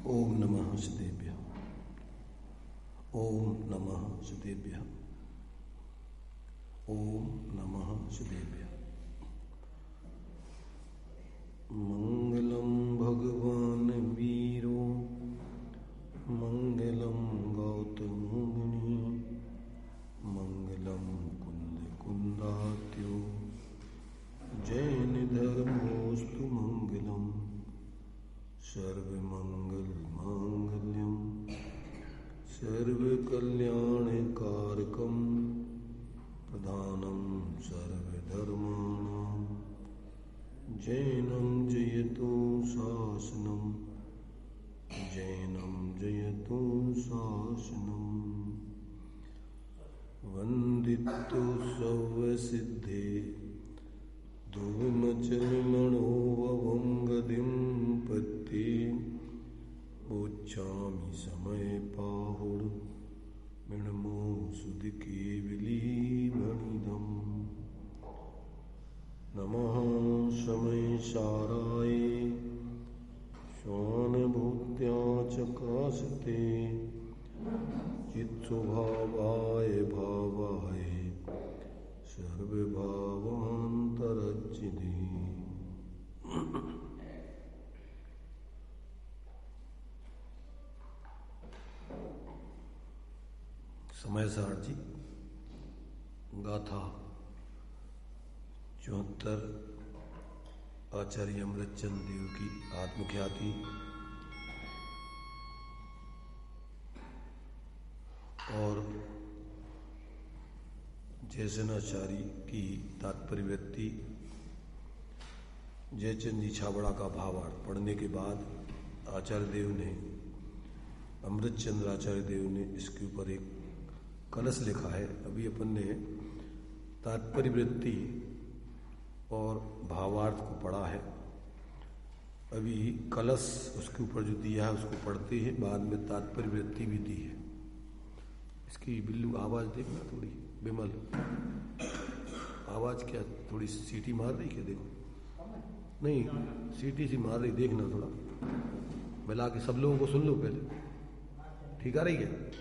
ओम नमः श्रीदेव्य। ओम नमः श्रीदेव्य। ओम नमः श्रीदेव्य। मंगलम भगवान वीरो मंगलम गौतम मुनि मंगलम कुंद कुंदात्यो जैन धर्मोस्तु मंगलम सर्वमंगल मांगल्यम सर्वकल्याणकारकम प्रधानम सर्वधर्माणां जैनं जयतु शासनम जैनं जयतु शासनम वंदितो सर्वसिद्धे धूमचलमणोवंगदिं पत्ते उच्चामि समय पाहुड़ मृणमो सुध केवलीभणिदम् नमः समय साराय स्वानुभूत्या चकाशते चित्स्वभावाय भावाय सर्वभावान्तरज्जिते। समय सार जी गाथा 74 आचार्य अमृतचंद देव की आत्मख्याति और जयसेनाचारी की तात्पर्यवृत्ति जयचंद जी छाबड़ा का भावार्थ पढ़ने के बाद आचार्य देव ने अमृतचंद्र आचार्य देव ने इसके ऊपर एक कलश लिखा है। अभी अपन ने तात्पर्यवृत्ति और भावार्थ को पढ़ा है। अभी कलश उसके ऊपर जो दिया है उसको पढ़ते हैं, बाद में तात्पर्यवृत्ति भी दी है। इसकी बिल्लू आवाज देखना थोड़ी बिमल, आवाज क्या थोड़ी सीटी मार रही क्या? देखो नहीं सीटी सी मार रही, देखना थोड़ा मिला के सब लोगों को सुन लो पहले। ठीक आ रही है?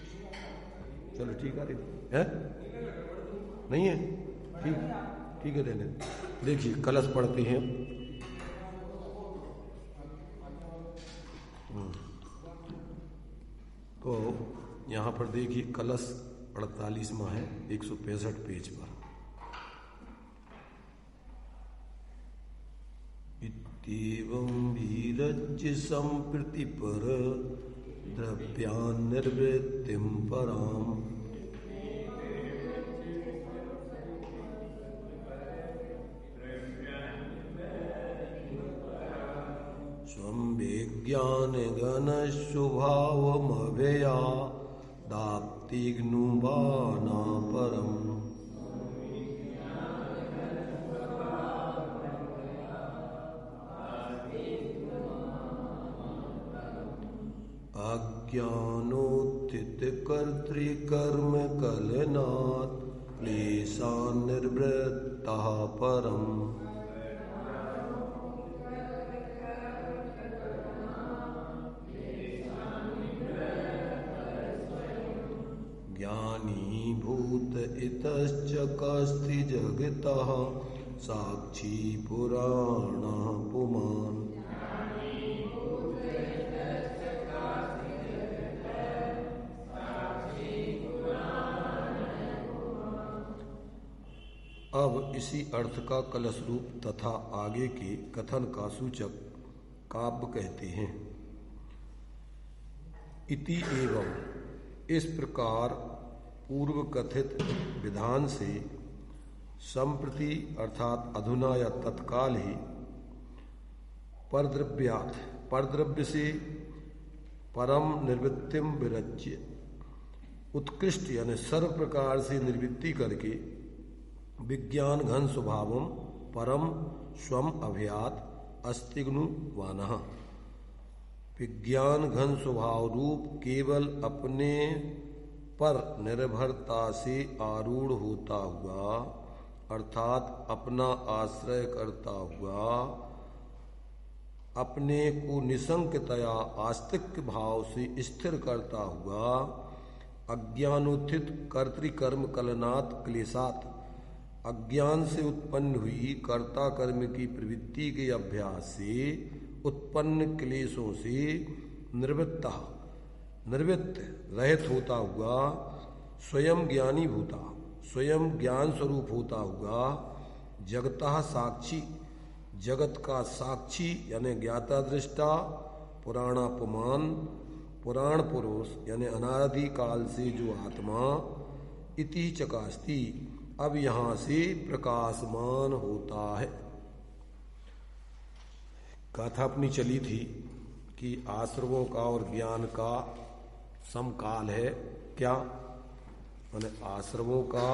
चलो ठीक आ रही है? नहीं है? ठीक है रहने। देखिए कलश पढ़ते हैं। तो यहाँ पर देखिए कलश 48वां है 165 पेज पर। इत्येवं वीरज्य संप्रति पर द्रव्यान्निर्वृत्तिं पराम् स्वं विज्ञानघनस्वभावमव्यया दाप्तिग्नुवाना परम् अज्ञानोत्थित कर्तृकर्म कलनात् क्लेशान्निर्वृत्तः परम् ज्ञानीभूत इतश्च कस्ति जगतः साक्षी पुराणः पुमान् अब इसी अर्थ का कलश रूप तथा आगे के कथन का सूचक काव्य कहते हैं। इति एवं इस प्रकार पूर्व कथित विधान से संप्रति अर्थात अधुना या तत्काल ही परद्रव्यात् परद्रव्य से परम निर्वृत्तिम विरच्य उत्कृष्ट यानी सर्व प्रकार से निर्वृत्ति करके विज्ञान घन स्वभावम परम स्वम अभयात अस्तिग्नुवानः विज्ञान घन स्वभाव रूप केवल अपने पर निर्भरता से आरूढ़ होता हुआ अर्थात अपना आश्रय करता हुआ अपने को निसंकतया आस्तिक भाव से स्थिर करता हुआ अज्ञानोत्थित कर्तृकर्म कलनात् क्लेशात् अज्ञान से उत्पन्न हुई कर्ता कर्म की प्रवृत्ति के अभ्यास से उत्पन्न क्लेशों से निवृत्त रहित होता हुआ स्वयं ज्ञानी भूता स्वयं ज्ञान स्वरूप होता हुआ जगतः साक्षी जगत का साक्षी यानी ज्ञाता दृष्टा पुराणापमान पुराण पुरुष यानी अनादि काल से जो आत्मा इति चकास्ती अब यहां से प्रकाशमान होता है। कथा अपनी चली थी कि आश्रमों का और ज्ञान का समकाल है। क्या माने आश्रमों का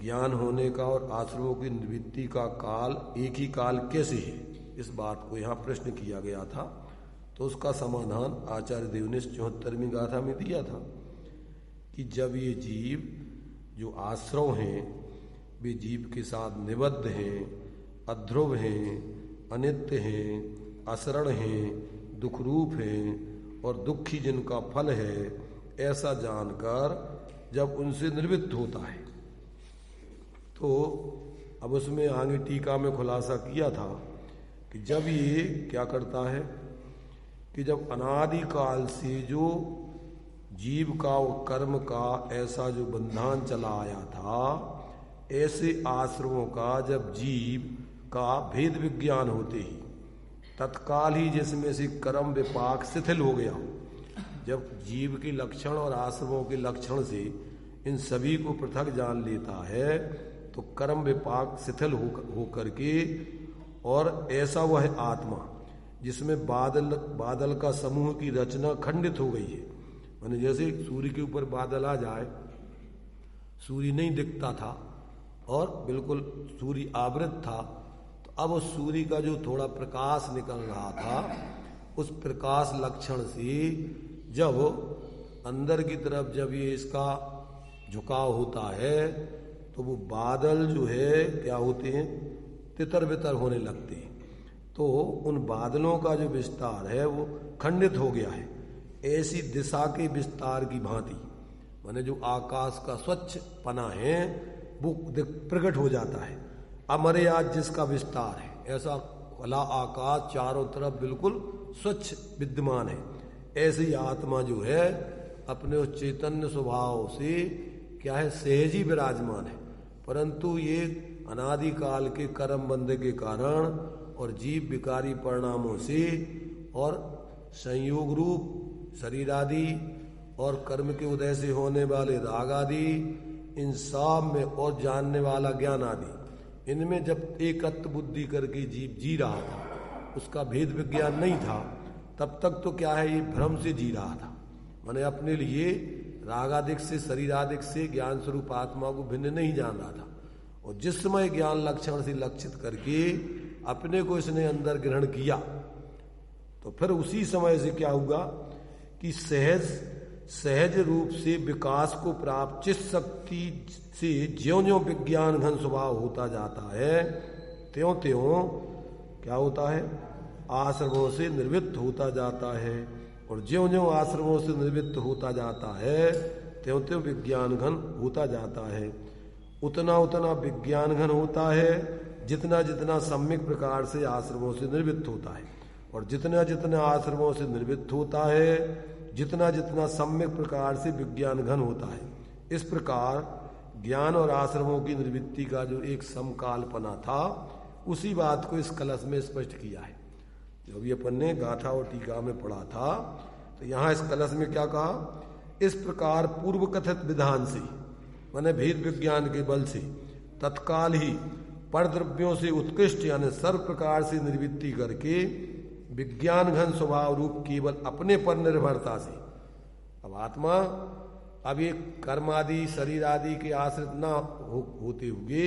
ज्ञान होने का और आश्रमों की निवृत्ति का काल एक ही काल कैसे है, इस बात को यहाँ प्रश्न किया गया था। तो उसका समाधान आचार्य देव ने 74वीं गाथा में दिया था कि जब ये जीव जो आश्रव हैं वे जीव के साथ निबद्ध हैं, अध्रुव हैं, अनित्य हैं, असरण हैं, दुखरूप हैं और दुखी जिनका फल है, ऐसा जानकर जब उनसे निवृत्त होता है तो अब उसमें आगे टीका में खुलासा किया था कि जब ये क्या करता है कि जब अनादि काल से जो जीव का और कर्म का ऐसा जो बंधन चला आया था, ऐसे आश्रमों का जब जीव का भेद विज्ञान होते ही तत्काल ही जिसमें से कर्म विपाक शिथिल हो गया, जब जीव के लक्षण और आश्रमों के लक्षण से इन सभी को पृथक जान लेता है तो कर्म विपाक शिथिल हो करके और ऐसा वह आत्मा जिसमें बादल का समूह की रचना खंडित हो गई है। माने जैसे सूर्य के ऊपर बादल आ जाए, सूर्य नहीं दिखता था और बिल्कुल सूर्य आवृत था, तो अब उस सूर्य का जो थोड़ा प्रकाश निकल रहा था, उस प्रकाश लक्षण से जब अंदर की तरफ जब ये इसका झुकाव होता है तो वो बादल जो है क्या होते हैं, तितर बितर होने लगते हैं। तो उन बादलों का जो विस्तार है वो खंडित हो गया है, ऐसी दिशा के विस्तार की भांति। माने जो आकाश का स्वच्छ पना है वो प्रकट हो जाता है, अमर्याद जिसका विस्तार है, ऐसा खुला आकाश चारों तरफ बिल्कुल स्वच्छ विद्यमान है। ऐसी आत्मा जो है अपने उस चैतन्य स्वभाव से क्या है, सहज ही विराजमान है, परंतु ये अनादि काल के कर्म बंध के कारण और जीव विकारी परिणामों से और संयोग रूप शरीर आदि और कर्म के उदय से होने वाले राग आदि, इन सब में और जानने वाला ज्ञान आदि, इनमें जब एकत्व बुद्धि करके जीव जी रहा था, उसका भेद विज्ञान नहीं था, तब तक तो क्या है, ये भ्रम से जी रहा था। माने अपने लिए रागादिक से शरीरादिक से ज्ञान स्वरूप आत्मा को भिन्न नहीं जान रहा था। और जिस समय ज्ञान लक्षण से लक्षित करके अपने को इसने अंदर ग्रहण किया तो फिर उसी समय से क्या हुआ कि सहज रूप से विकास को प्राप्त चित्त शक्ति से ज्यों ज्यों विज्ञान घन स्वभाव होता जाता है, त्यों त्यों क्या होता है, आश्रमों से निवृत्त होता जाता है। और ज्यों ज्यों आश्रमों से निवृत्त होता जाता है त्यों त्यों विज्ञान घन होता जाता है। उतना उतना विज्ञान घन होता है जितना जितना सम्यक प्रकार से आश्रमों से निवृत्त होता है, और जितना जितना आश्रमों से निवृत्त होता है जितना जितना सम्यक प्रकार से विज्ञान घन होता है। इस प्रकार ज्ञान और आश्रमों की निवृत्ति का जो एक समकालपना था, उसी बात को इस कलश में स्पष्ट किया है। जब ये अपन ने गाथा और टीका में पढ़ा था तो यहाँ इस कलश में क्या कहा, इस प्रकार पूर्व कथित विधान से माने भेद विज्ञान के बल से तत्काल ही परद्रव्यों से उत्कृष्ट यानी सर्व प्रकार से निवृत्ति करके विज्ञान घन स्वभाव रूप केवल अपने पर निर्भरता से, अब आत्मा अब ये कर्म आदि शरीर आदि के आश्रित न होते हुए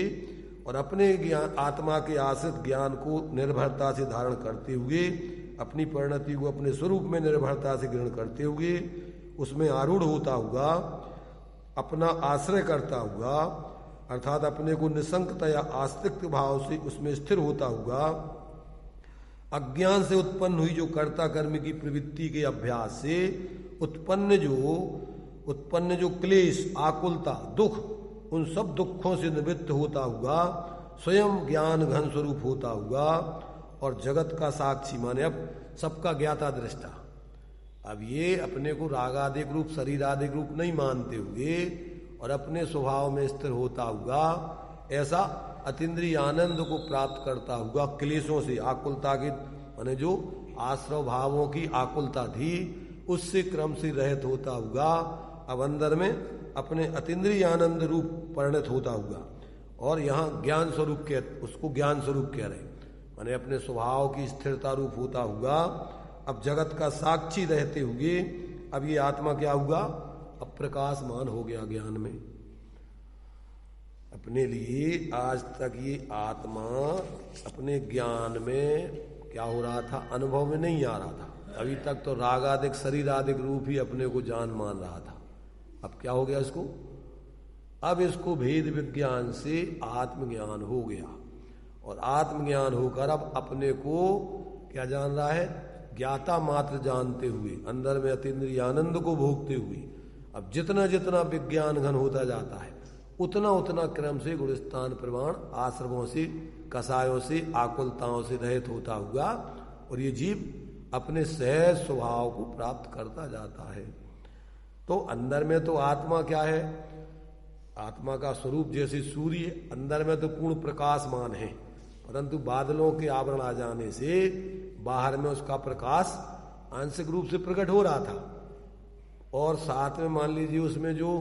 और अपने ज्ञान आत्मा के आश्रित ज्ञान को निर्भरता से धारण करते हुए, अपनी परिणति को अपने स्वरूप में निर्भरता से ग्रहण करते हुए, उसमें आरूढ़ होता हुआ, अपना आश्रय करता हुआ, अर्थात अपने को निसंकतया आस्तिक भाव से उसमें स्थिर होता हुआ अज्ञान से उत्पन्न हुई जो कर्ता कर्म की प्रवृत्ति के अभ्यास से उत्पन्न जो क्लेश, आकुलता, दुख, उन सब दुखों से निवृत्त होता हुआ स्वयं ज्ञान घन स्वरूप होता हुआ और जगत का साक्षी माने अब सबका ज्ञाता दृष्टा। अब ये अपने को रागादिक रूप, शरीरादिक रूप नहीं मानते हुए और अपने स्वभाव में स्थिर होता हुआ ऐसा अतीन्द्रिय आनंद को प्राप्त करता हुआ क्लेशों से, आकुलता के माने जो आश्रव भावों की आकुलता थी उससे क्रम से रहित होता हुआ अब अंदर में अपने अतीन्द्रिय आनंद रूप परिणत होता हुआ। और यहाँ ज्ञान स्वरूप उसको ज्ञान स्वरूप कह रहे, माने अपने स्वभाव की स्थिरता रूप होता हुआ अब जगत का साक्षी रहते हुए अब ये आत्मा क्या हुआ, अब प्रकाशमान हो गया ज्ञान में। अपने लिए आज तक ये आत्मा अपने ज्ञान में क्या हो रहा था, अनुभव में नहीं आ रहा था। अभी तक तो रागादिक शरीरादिक रूप ही अपने को जान मान रहा था। अब क्या हो गया इसको, अब इसको भेद विज्ञान से आत्मज्ञान हो गया और आत्मज्ञान होकर अब अपने को क्या जान रहा है, ज्ञाता मात्र जानते हुए अंदर में अतीन्द्रिय आनंद को भोगते हुए अब जितना जितना विज्ञान घन होता जाता है उतना उतना क्रम से गुणस्थान प्रमाण आश्रमों से, कसायों से, आकुलताओं से रहित होता हुआ और ये जीव अपने सहज स्वभाव को प्राप्त करता जाता है। तो अंदर में तो आत्मा क्या है, आत्मा का स्वरूप जैसे सूर्य अंदर में तो पूर्ण प्रकाशमान है, परंतु बादलों के आवरण आ जाने से बाहर में उसका प्रकाश आंशिक रूप से प्रकट हो रहा था। और साथ में मान लीजिए उसमें जो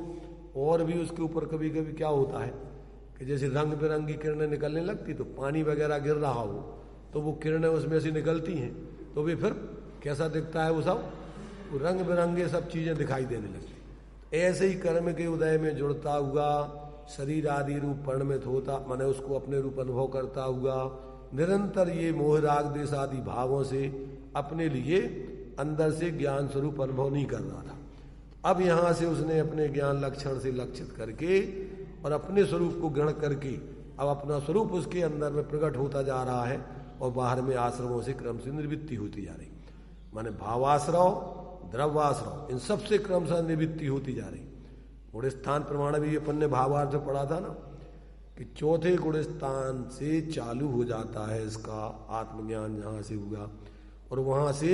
और भी उसके ऊपर कभी कभी क्या होता है कि जैसे रंग बिरंगी किरणें निकलने लगती, तो पानी वगैरह गिर रहा हो तो वो किरणें उसमें से निकलती हैं तो भी फिर कैसा दिखता है, वो सब रंग बिरंगे सब चीजें दिखाई देने लगती। ऐसे ही कर्म के उदय में जुड़ता हुआ शरीर आदि रूप परिणमित होता, माने उसको अपने रूप अनुभव करता हुआ निरंतर ये मोह राग देश आदि भावों से अपने लिए अंदर से ज्ञान स्वरूप अनुभव नहीं कर रहा था। अब यहां से उसने अपने ज्ञान लक्षण से लक्षित करके और अपने स्वरूप को ग्रहण करके अब अपना स्वरूप उसके अंदर में प्रकट होता जा रहा है और बाहर में आश्रमों से क्रम से निवृत्ति होती जा रही, माने भावाश्रव, द्रव्याश्रव, इन सबसे क्रम से निवृत्ति होती जा रही। गुणस्थान प्रमाण भी अपन ने भावार्थ पढ़ा था ना कि चौथे गुणस्थान से चालू हो जाता है इसका आत्मज्ञान, जहां से हुआ और वहां से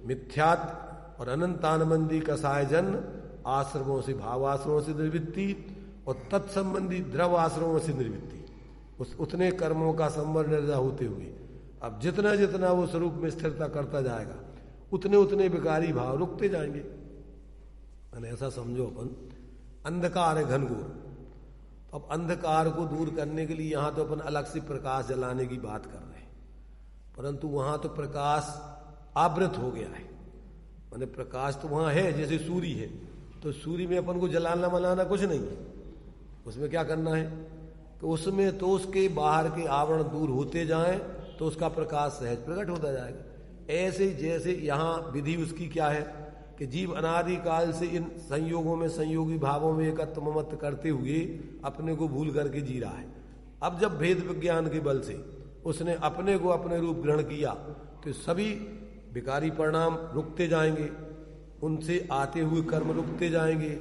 मिथ्यात्व और अनंतानबंदी कसाय जन आश्रमों से, भावाश्रमों से निवृत्ति और तत्संबंधी द्रव आश्रमों से निवृत्ति। उतने कर्मों का संवर निर्जा होते हुए अब जितना जितना वो स्वरूप में स्थिरता करता जाएगा उतने उतने विकारी भाव रुकते जाएंगे। मैंने ऐसा समझो अपन अंधकार है घनघोर, अब अंधकार को दूर करने के लिए यहां तो अपन अलग से प्रकाश जलाने की बात कर रहे हैं, परंतु वहां तो प्रकाश आवृत हो गया है, माने प्रकाश तो वहां है जैसे सूर्य है, तो सूर्य में अपन को जलाना मलाना कुछ नहीं है। उसमें क्या करना है कि उसमें तो उसके बाहर के आवरण दूर होते जाएं तो उसका प्रकाश सहज प्रकट होता जाएगा। ऐसे जैसे यहाँ विधि उसकी क्या है कि जीव अनादि काल से इन संयोगों में, संयोगी भावों में एकत्व ममत्व करते हुए अपने को भूल करके जी रहा है। अब जब भेद विज्ञान के बल से उसने अपने को अपने रूप ग्रहण किया तो सभी विकारी परिणाम रुकते जाएंगे, उनसे आते हुए कर्म रुकते जाएंगे,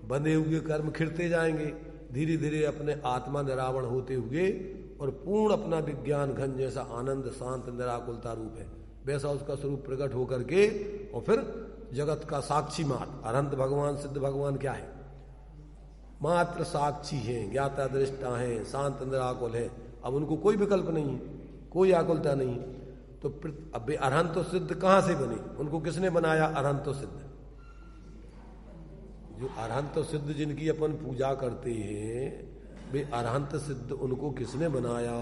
बंधे हुए कर्म खिड़ते जाएंगे, धीरे धीरे अपने आत्मा निरावरण होते हुए और पूर्ण अपना विज्ञान घन जैसा आनंद शांत निराकुलता रूप है वैसा उसका स्वरूप प्रकट होकर के और फिर जगत का साक्षी मात्र अनंत भगवान, सिद्ध भगवान क्या है, मात्र साक्षी हैं, ज्ञाता दृष्टा हैं, शांत निराकुल है। अब उनको कोई विकल्प नहीं है, कोई आकुलता नहीं है। तो अब अरहंत तो सिद्ध कहां से बने, उनको किसने बनाया अरहंत तो सिद्ध? जो अरहंत तो सिद्ध जिनकी अपन पूजा करते हैं वे अरहंत सिद्ध उनको किसने बनाया?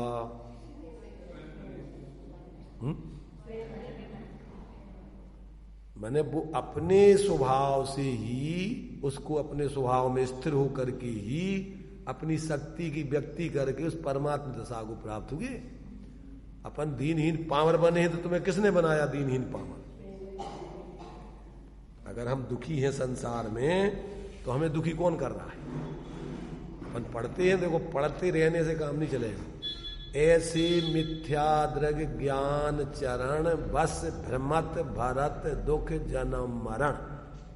मैंने वो अपने स्वभाव से ही उसको अपने स्वभाव में स्थिर होकर के ही अपनी शक्ति की व्यक्ति करके उस परमात्मा दशा को प्राप्त हुए। अपन दीनहीन पामर बने हैं तो तुम्हें किसने बनाया दीनहीन पामर? अगर हम दुखी हैं संसार में तो हमें दुखी कौन कर रहा है? अपन पढ़ते हैं, देखो पढ़ते रहने से काम नहीं चलेगा, ऐसे मिथ्याद्रग ज्ञान चरण बस भ्रमत भरत दुख जन्म मरण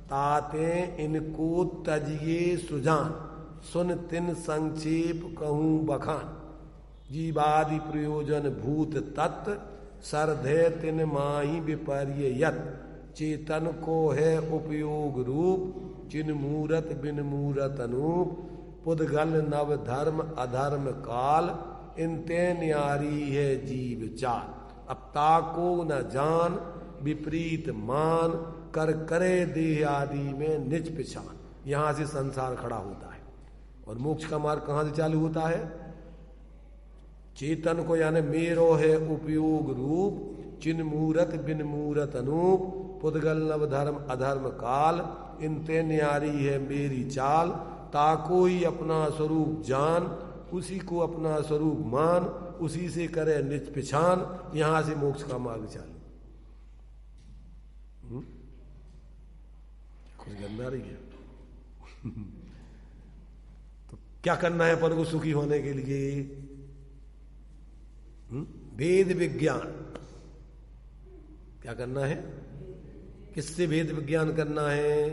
ताते इनको तजिए सुजान सुन तिन संक्षेप कहूं बखान जीवादि प्रयोजन भूत तत्व सरधे तिन माही विपर्य यत चेतन को है उपयोग रूप चिन मूरत बिन मूरत अनूप पुद्गल नव धर्म अधर्म काल इनते न्यारी है जीव चाल अब ताको न जान विपरीत मान कर करे देह आदि में निज पिछान। यहां से संसार खड़ा होता है और मोक्ष का मार्ग कहां से चालू होता है? चेतन को यानी मेरो है उपयोग रूप चिन मूरत बिन मूरत अनूप पुद्गल नव धर्म अधर्म काल इनते न्यारी है मेरी चाल ताको ही अपना स्वरूप जान उसी को अपना स्वरूप मान उसी से करे निज पिछान। यहां से मोक्ष का मार्ग चालू। कुछ गंदा रही है तो क्या करना है पर को सुखी होने के लिए? वेद विज्ञान। क्या करना है? किससे वेद विज्ञान करना है?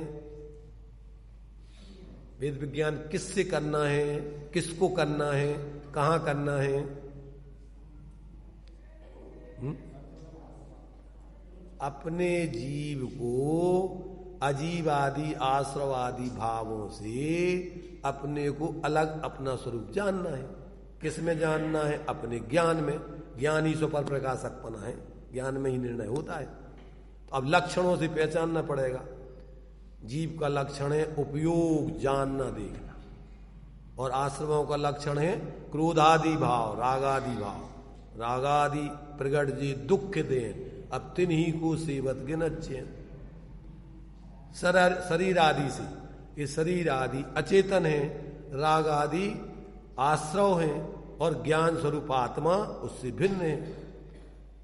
वेद विज्ञान किससे करना है? किसको करना है? कहां करना है? अपने जीव को अजीवादि आश्रवादि भावों से अपने को अलग अपना स्वरूप जानना है। किस में जानना है? अपने ज्ञान में। ज्ञान ही स्वपर प्रकाशकपना है, ज्ञान में ही निर्णय होता है। तो अब लक्षणों से पहचानना पड़ेगा। जीव का लक्षण है उपयोग, जानना, देखना, और आश्रमों का लक्षण है क्रोधादि भाव, रागादि भाव। रागादि प्रगट जी दुख दें अब तिन्हीं को सेवत गिनच्चें। शरीर आदि से, ये शरीर आदि अचेतन है, राग आदि आश्रव है और ज्ञान स्वरूप आत्मा उससे भिन्न है।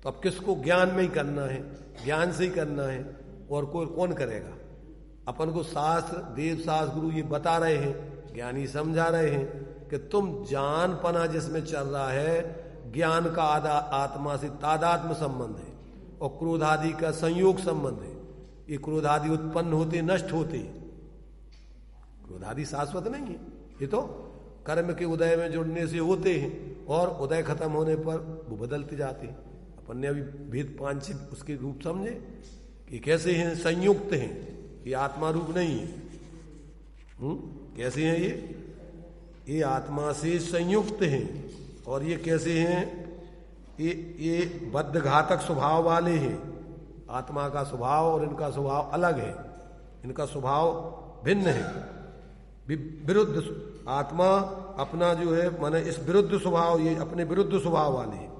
तो अब किसको? ज्ञान में ही करना है, ज्ञान से ही करना है। और कोई कौन करेगा? अपन को शास्त्र, देव शास्त्र, गुरु ये बता रहे हैं, ज्ञानी समझा रहे हैं कि तुम जानपना जिसमें चल रहा है, ज्ञान का आत्मा से तादात्म्य संबंध है और क्रोधादि का संयोग संबंध है। ये क्रोधादि उत्पन्न होते नष्ट होते, क्रोधादि शाश्वत नहीं है। ये तो कर्म के उदय में जुड़ने से होते हैं और उदय खत्म होने पर वो बदलते जाते हैं। अपन ने अभी भेद 5 उसके रूप समझे कि कैसे हैं, संयुक्त हैं, ये आत्मा रूप नहीं है। कैसे हैं ये आत्मा से संयुक्त हैं। और ये कैसे हैं? ये बद्ध घातक स्वभाव वाले हैं। आत्मा का स्वभाव और इनका स्वभाव अलग है, इनका स्वभाव भिन्न है, विरुद्ध। आत्मा अपना जो है माने इस विरुद्ध स्वभाव, ये अपने विरुद्ध स्वभाव वाले हैं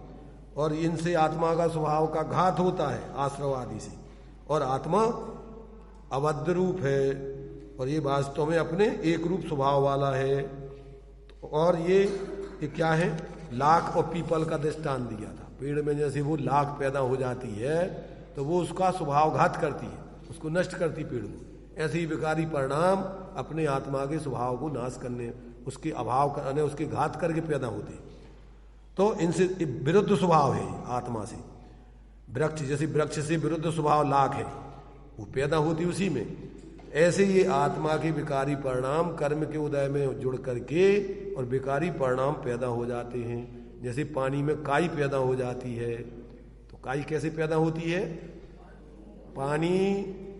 और इनसे आत्मा का स्वभाव का घात होता है आश्रव आदि से। और आत्मा अबद्ध रूप है और ये वास्तव में अपने एक रूप स्वभाव वाला है। और ये क्या है? लाख और पीपल का दृष्टांत दिया था। पेड़ में जैसे वो लाख पैदा हो जाती है तो वो उसका स्वभाव घात करती है, उसको नष्ट करती पेड़ को। ऐसे ही विकारी परिणाम अपने आत्मा के स्वभाव को नाश करने, उसके अभाव करने, उसके घात करके पैदा होते। तो इनसे विरुद्ध स्वभाव है आत्मा से। वृक्ष जैसे वृक्ष से विरुद्ध स्वभाव लाख है, वो पैदा होती उसी में। ऐसे ये आत्मा के विकारी परिणाम कर्म के उदय में जुड़ करके और विकारी परिणाम पैदा हो जाते हैं। जैसे पानी में काई पैदा हो जाती है, तो काई कैसे पैदा होती है? पानी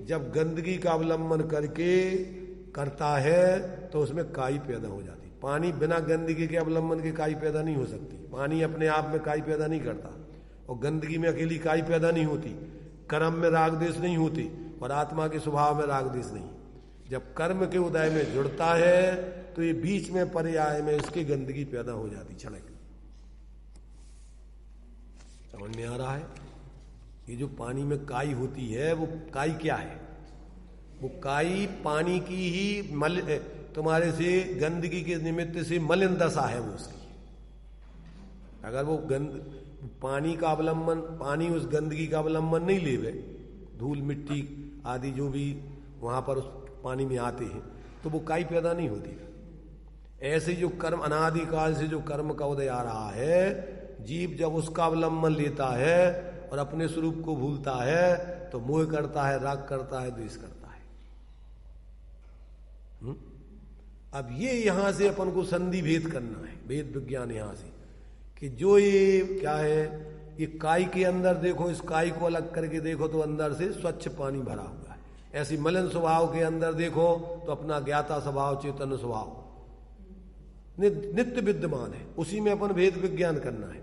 जब गंदगी का अवलंबन करके करता है तो उसमें काई पैदा हो जाती। पानी बिना गंदगी के अवलंबन के काई पैदा नहीं हो सकती। पानी अपने आप में काई पैदा नहीं करता और गंदगी में अकेली काई पैदा नहीं होती। कर्म में राग देश नहीं होती और आत्मा के स्वभाव में राग देश नहीं। जब कर्म के उदय में जुड़ता है तो ये बीच में पर्याय में इसकी गंदगी पैदा हो जाती। क्षणिक समझ में आ रहा है? ये जो पानी में काई होती है वो काई क्या है? वो काई पानी की ही मल तुम्हारे से गंदगी के निमित्त से मलिन दशा है वो उसकी। अगर वो पानी का अवलंबन, पानी उस गंदगी का अवलंबन नहीं लेवे, धूल मिट्टी आदि जो भी वहां पर उस पानी में आते हैं, तो वो काई पैदा नहीं होती। ऐसे जो कर्म अनादिकाल से जो कर्म का उदय आ रहा है जीव जब उसका अवलंबन लेता है और अपने स्वरूप को भूलता है तो मोह करता है, राग करता है, द्वेष करता है। अब ये यहां से अपन को संधि भेद करना है, भेद विज्ञान यहां से, कि जो ये क्या है, ये काई के अंदर देखो, इस काई को अलग करके देखो तो अंदर से स्वच्छ पानी भरा हुआ है। ऐसी मलिन स्वभाव के अंदर देखो तो अपना ज्ञाता स्वभाव, चेतन स्वभाव नित्य विद्यमान है। उसी में अपन भेद विज्ञान करना है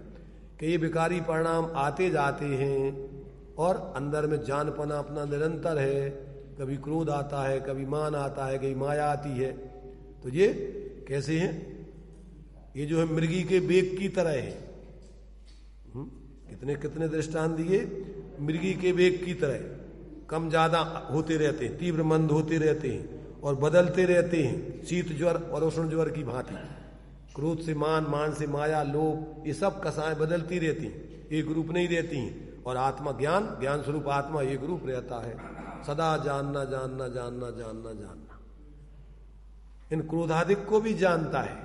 कि ये विकारी परिणाम आते जाते हैं और अंदर में जानपना अपना निरंतर है। कभी क्रोध आता है, कभी मान आता है, कभी माया आती है। तो ये कैसे हैं? ये जो है मृगी के वेग की तरह है। कितने कितने दृष्टांत दिए, मृगी के वेग की तरह कम ज्यादा होते रहते हैं, तीव्र मंद होते रहते हैं और बदलते रहते हैं, शीत ज्वर और उष्ण ज्वर की भांति। क्रोध से मान, मान से माया, लोभ, ये सब कसाएं बदलती रहती हैं, एक रूप नहीं रहती हैं। और आत्मा ज्ञान, ज्ञान स्वरूप आत्मा एक रूप रहता है, सदा जानना जानना जानना जानना जानना। इन क्रोधादिक को भी जानता है,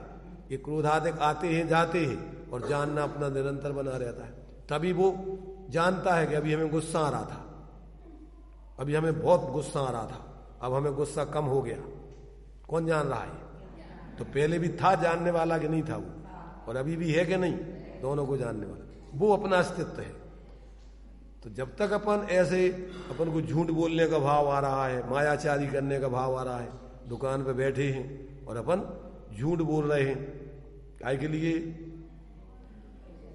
ये क्रोधादिक आते हैं जाते हैं और जानना अपना निरंतर बना रहता है। तभी वो जानता है कि अभी हमें गुस्सा आ रहा था, अभी हमें बहुत गुस्सा आ रहा था, अब हमें गुस्सा कम हो गया। कौन जान रहा है? तो पहले भी था जानने वाला कि नहीं था वो, और अभी भी है कि नहीं, दोनों को जानने वाला, वो अपना अस्तित्व है। तो जब तक अपन ऐसे अपन को झूठ बोलने का भाव आ रहा है, मायाचारी करने का भाव आ रहा है, दुकान पे बैठे हैं और अपन झूठ बोल रहे हैं, काय के लिए?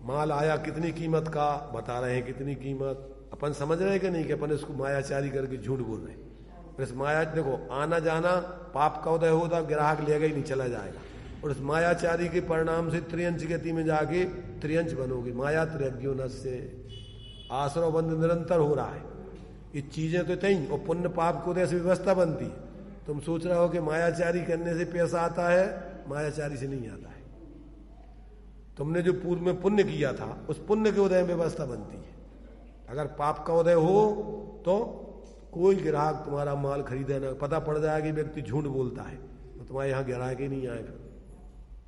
माल आया कितनी कीमत का, बता रहे हैं कितनी कीमत, अपन समझ रहे हैं कि नहीं कि अपन इसको मायाचारी करके झूठ बोल रहे हैं। इस माया देखो, आना जाना पाप का उदय होता, ग्राहक लेगा ही नहीं, चला जाएगा। और इस मायाचारी के परिणाम से त्रियंच गति में जाके त्रियंच बनोगे। माया त्रयज्ञो से आश्रव बंध निरंतर हो रहा है। ये चीजें तो तई, और पुण्य पाप को ऐसी व्यवस्था बनती है। तुम सोच रहे हो कि मायाचारी करने से पैसा आता है, मायाचारी से नहीं आता है। तुमने जो पूर्व में पुण्य किया था, उस पुण्य के उदय में व्यवस्था बनती है। अगर पाप का उदय हो तो कोई ग्राहक तुम्हारा माल खरीदे ना, पता पड़ जाएगा कि व्यक्ति झूठ बोलता है तो तुम्हारे यहाँ ग्राहक ही नहीं आएगा।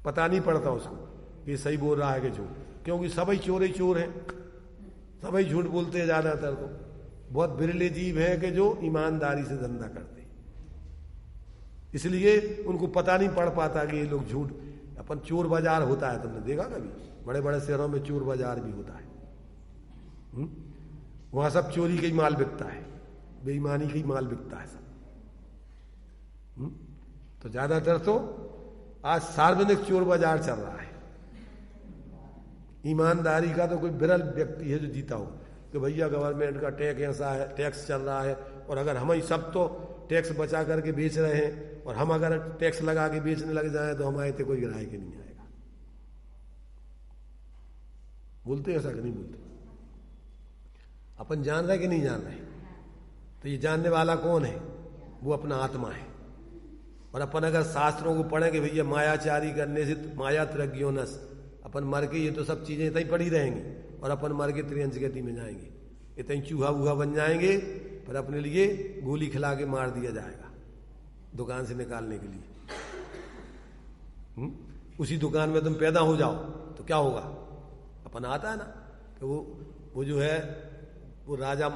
पता नहीं पड़ता उसको कि सही बोल रहा है कि झूठ, क्योंकि सभी चोर ही चोर हैं, सभी झूठ बोलते हैं ज्यादातर। तो बहुत बिरले जीव हैं कि जो ईमानदारी से धंधा करते हैं, इसलिए उनको पता नहीं पड़ पाता कि ये लोग झूठ। अपन चोर बाजार होता है, तुमने देखा कभी? बड़े बड़े शहरों में चोर बाजार भी होता है। वहां सब चोरी का ही माल बिकता है, बेईमानी का ही माल बिकता है सब। तो ज्यादातर तो आज सार्वजनिक चोर बाजार चल रहा है। ईमानदारी का तो कोई विरल व्यक्ति है जो जीता हो कि भैया गवर्नमेंट का टैक्स ऐसा है, टैक्स चल रहा है, और अगर हम ही सब तो टैक्स बचा करके बेच रहे हैं, और हम अगर टैक्स लगा के बेचने लग जाए तो हमारे तो कोई ग्राहक ही नहीं आएगा। बोलते ऐसा कि नहीं बोलते? अपन जान रहे कि नहीं जान रहे? तो ये जानने वाला कौन है? वो अपना आत्मा है। और अपन अगर शास्त्रों को पढ़ेंगे भैया मायाचारी करने से माया त्रज्ञोनस, अपन मर के ये तो सब चीजें इतनी पड़ी रहेंगी और अपन मर के त्रियंच गति में जाएंगे, इतनी चूहा वूहा बन जाएंगे, पर अपने लिए गोली खिला के मार दिया जाएगा दुकान से निकालने के लिए। उसी दुकान में तुम पैदा हो जाओ तो क्या होगा? अपन आता है ना कि वो जो है वो राजा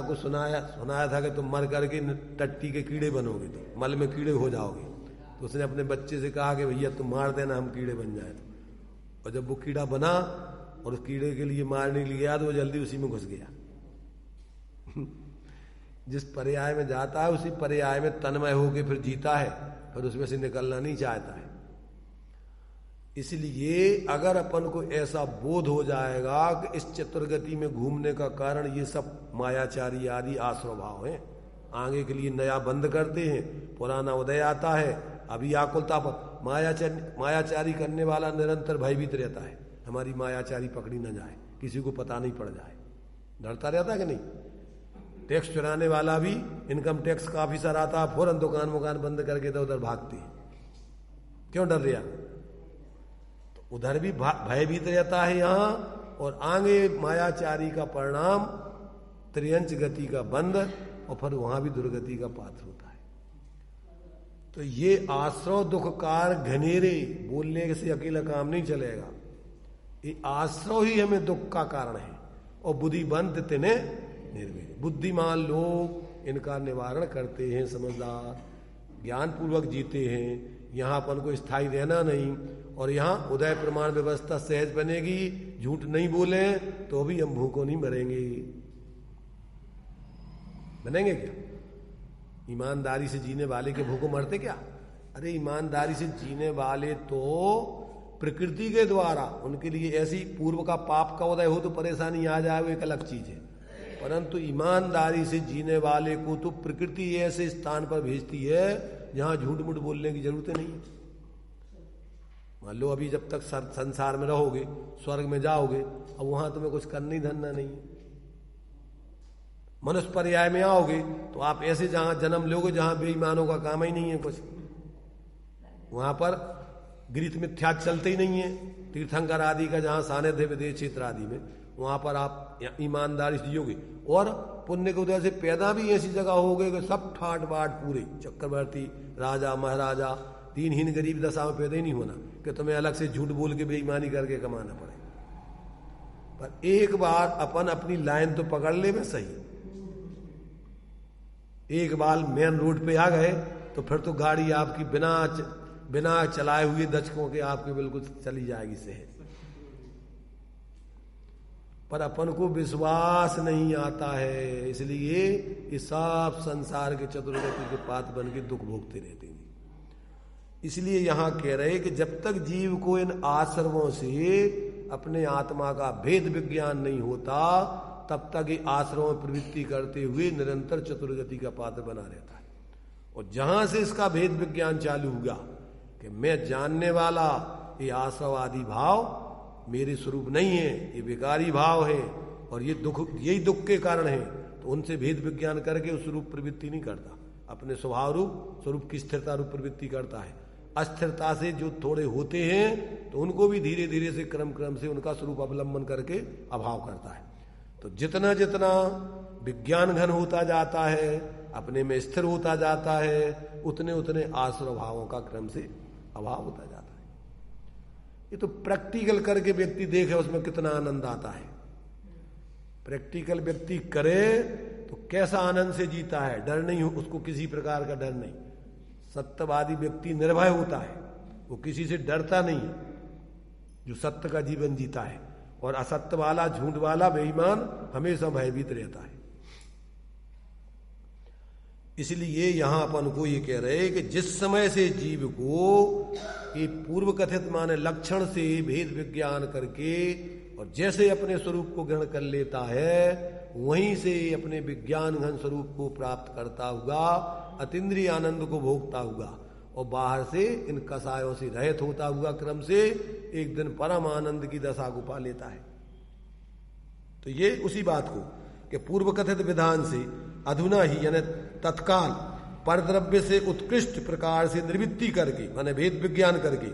को सुनाया था कि तुम मर करके टट्टी के कीड़े बनोगे, तो मल में कीड़े हो जाओगे। तो उसने अपने बच्चे से कहा कि भैया तुम मार देना, हम कीड़े बन जाए। और जब वो कीड़ा बना और उस कीड़े के लिए मारने के लिए गया तो वो जल्दी उसी में घुस गया। जिस पर्याय में जाता है उसी पर्याय में तन्मय होके फिर जीता है, फिर उसमें से निकलना नहीं चाहता है। इसलिए अगर अपन को ऐसा बोध हो जाएगा कि इस चतुर्गति में घूमने का कारण ये सब मायाचारी आदि आश्रव भाव हैं, आगे के लिए नया बंद करते हैं, पुराना उदय आता है, अभी आकुलता पर मायाचारी करने वाला निरंतर भयभीत रहता है, हमारी मायाचारी पकड़ी न जाए, किसी को पता नहीं पड़ जाए, डरता रहता है कि नहीं? टैक्स चुराने वाला भी, इनकम टैक्स का ऑफिसर आता है, फौरन दुकान मुकान बंद करके तो उधर भागते हैं। क्यों डर रहा? तो उधर भी भयभीत रहता है यहाँ, और आगे मायाचारी का परिणाम त्रियंच गति का बंद, और फिर वहां भी दुर्गति का पात्र होता है। तो ये आश्रव दुखकार घनेरे बोलने से अकेला काम नहीं चलेगा। ये आश्रय ही हमें दुख का कारण है। और बुद्धिवंत तिने निर्भय, बुद्धिमान लोग इनका निवारण करते हैं, समझदार ज्ञान पूर्वक जीते हैं। यहाँ अपन को स्थायी रहना नहीं, और यहाँ उदय प्रमाण व्यवस्था सहज बनेगी। झूठ नहीं बोले तो भी हम भूखों नहीं मरेंगे। बनेंगे क्या? ईमानदारी से जीने वाले के भूखों मरते क्या? अरे ईमानदारी से जीने वाले तो प्रकृति के द्वारा उनके लिए ऐसी पूर्व का पाप का उदय हो तो परेशानी आ जाए, वो एक अलग चीज है। परंतु ईमानदारी से जीने वाले को तो प्रकृति ऐसे स्थान पर भेजती है जहां झूठ मूठ बोलने की जरूरत नहीं है। मान लो अभी जब तक संसार में रहोगे, स्वर्ग में जाओगे, अब वहां तुम्हें कुछ करने धरना नहीं है। मनुष्य पर्याय में आओगे तो आप ऐसे जहां जन्म लोगे जहां बेईमानों का काम ही नहीं है कुछ, वहां पर गृहीत मिथ्या चलते ही नहीं है। तीर्थंकर आदि का जहां सानिध्य विदेश क्षेत्र आदि में, वहां पर आप ईमानदारी से जियोगे। और पुण्य के उदय से पैदा भी ऐसी जगह हो गए कि सब ठाट बाट पूरे चक्रवर्ती राजा महाराजा, दीनहीन गरीब दशा में पैदा ही नहीं होना कि तुम्हें अलग से झूठ बोल के बेईमानी करके कमाना पड़े। पर एक बार अपन अपनी लाइन तो पकड़ ले में सही, एक बार मेन रोड पे आ गए तो फिर तो गाड़ी आपकी बिना चलाए हुए दशकों के आपके बिल्कुल चली जाएगी सहज। पर अपन को विश्वास नहीं आता है, इसलिए ये सब संसार के चतुर्गति के पात बन के दुख भोगते रहते हैं। इसलिए यहां कह रहे कि जब तक जीव को इन आश्रमों से अपने आत्मा का भेद विज्ञान नहीं होता, तब तक ये आश्रमों में प्रवृत्ति करते हुए निरंतर चतुर्गति का पात्र बना रहता है। और जहां से इसका भेद विज्ञान चालू हुआ कि मैं जानने वाला ये आश्रवादी भाव मेरे स्वरूप नहीं है, ये विकारी भाव है और ये दुख, यही दुख के कारण है, तो उनसे भेद विज्ञान करके उस स्वरूप प्रवृत्ति नहीं करता, अपने स्वभाव रूप स्वरूप की स्थिरता रूप प्रवृत्ति करता है। अस्थिरता से जो थोड़े होते हैं तो उनको भी धीरे धीरे से क्रम से उनका स्वरूप अवलंबन करके अभाव करता है। तो जितना जितना विज्ञान घन होता जाता है, अपने में स्थिर होता जाता है, उतने उतने आश्रय भावों का क्रम से अभाव होता जाता है। ये तो प्रैक्टिकल करके व्यक्ति देखे उसमें कितना आनंद आता है। प्रैक्टिकल व्यक्ति करे तो कैसा आनंद से जीता है, डर नहीं हो उसको, किसी प्रकार का डर नहीं। सत्यवादी व्यक्ति निर्भय होता है, वो किसी से डरता नहीं है, जो सत्य का जीवन जीता है। और असत्य वाला, झूठ वाला, बेईमान हमेशा भयभीत रहता है। इसलिए यहां अपन को ये कह रहे हैं कि जिस समय से जीव को ये पूर्व कथित माने लक्षण से भेद विज्ञान करके और जैसे अपने स्वरूप को ग्रहण कर लेता है, वहीं से अपने विज्ञान घन स्वरूप को प्राप्त करता हुआ अतीन्द्रिय आनंद को भोगता हुआ और बाहर से इन कसायों से रहित होता हुआ क्रम से एक दिन परम आनंद की दशा को पा लेता है। तो ये उसी बात को कि पूर्व कथित विधान से अधुना ही यानी तत्काल परद्रव्य से उत्कृष्ट प्रकार से निवृत्ति करके माने भेद विज्ञान करके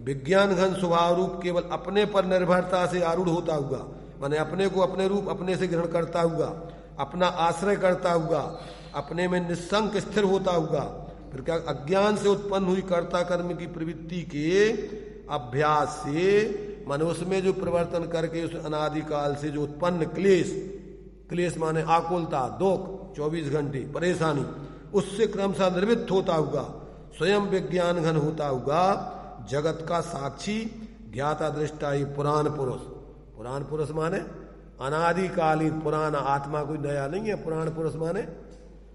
विज्ञान घन स्वभाव रूप केवल अपने पर निर्भरता से आरूढ़ होता हुआ, माने अपने को अपने रूप अपने से ग्रहण करता हुआ, अपना आश्रय करता हुआ, अपने में निस्संक स्थिर होता हुआ, फिर क्या अज्ञान से उत्पन्न हुई कर्ता कर्म की प्रवृत्ति के अभ्यास से मनुष्य में जो प्रवर्तन करके उस अनादिकाल से जो उत्पन्न क्लेश माने आकुलता, दुख, 24 घंटे परेशानी, उससे क्रमशः निर्वृत्त होता हुआ स्वयं विज्ञान घन होता हुआ जगत का साक्षी ज्ञाता दृष्टा ही पुराण पुरुष माने अनादिकालीन पुराना आत्मा कोई नया नहीं है। पुराण पुरुष माने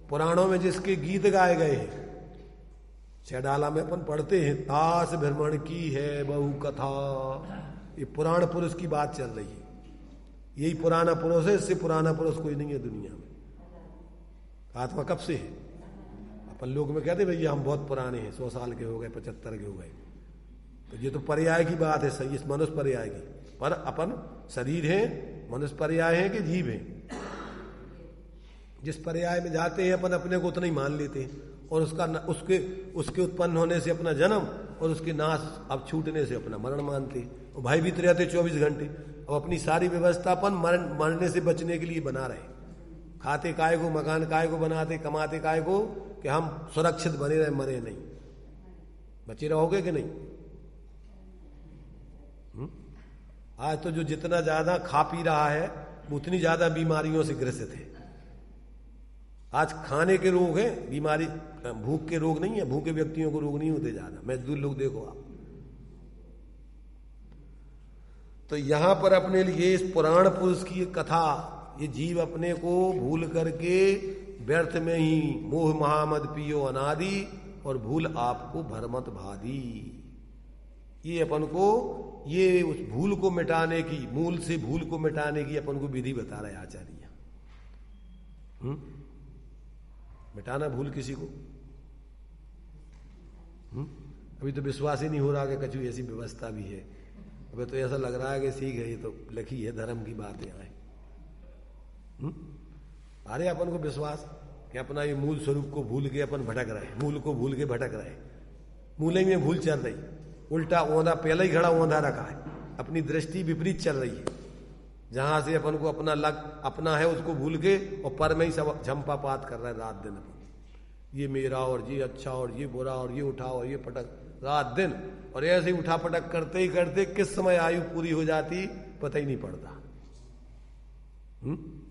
पुराणों में जिसके गीत गाए गए हैं, चैडाला में अपन पढ़ते हैं, दास भ्रमण की है बहु कथा, ये पुराण पुरुष की बात चल रही है। यही पुराना पुरुष है, इससे पुराना पुरुष कोई नहीं है दुनिया में। आत्मा कब से है? अपन लोग में कहते भैया हम बहुत पुराने हैं, 100 साल के हो गए, 75 के हो गए, तो ये तो पर्याय की बात है, सही, इस मनुष्य पर्याय की। पर अपन शरीर है, मनुष्य पर्याय है कि जीव है? जिस पर्याय में जाते हैं अपन अपने को उतना ही मान लेते हैं और उसके उत्पन्न होने से अपना जन्म और उसके नाश अब छूटने से अपना मरण मानते हैं और भयभीत रहते 24 घंटे। अब अपनी सारी व्यवस्था अपन मरने से बचने के लिए बना रहे, खाते काय को, मकान काय को बनाते, कमाते काय को, कि हम सुरक्षित बने रहे, मरे नहीं। बचे रहोगे कि नहीं? आज तो जो जितना ज्यादा खा पी रहा है उतनी ज्यादा बीमारियों से ग्रसित है। आज खाने के रोग हैं, बीमारी भूख के रोग नहीं है। भूखे व्यक्तियों को रोग नहीं होते ज्यादा, मजदूर लोग देखो आप। तो यहां पर अपने लिए इस पुराण पुरुष की कथा, ये जीव अपने को भूल करके व्यर्थ में ही मोह महामद पियो अनादि और भूल आपको भरमत भादी। ये अपन को ये उस भूल को मिटाने की, मूल से भूल को मिटाने की अपन को विधि बता रहे आचार्य। मिटाना भूल किसी को, अभी तो विश्वास ही नहीं हो रहा कि कछु ऐसी व्यवस्था भी है। अभी तो ऐसा लग रहा है कि ठीक है, ये तो लिखी है धर्म की बात यहाँ है। अरे अपन को विश्वास कि अपना ये मूल स्वरूप को भूल के अपन भटक रहे, मूल को भूल के भटक रहे, मूल में भूल चल रही, उल्टा ओंधा पहले ही खड़ा ओंधा रखा है, अपनी दृष्टि विपरीत चल रही है। जहां से अपन को अपना अपना है उसको भूल के और पर में ही सब झंपा पात कर रहा है रात दिन। ये मेरा और ये अच्छा और ये बुरा और ये उठा और ये पटक रात दिन, और ऐसे ही उठा पटक करते ही करते किस समय आयु पूरी हो जाती पता ही नहीं पड़ता।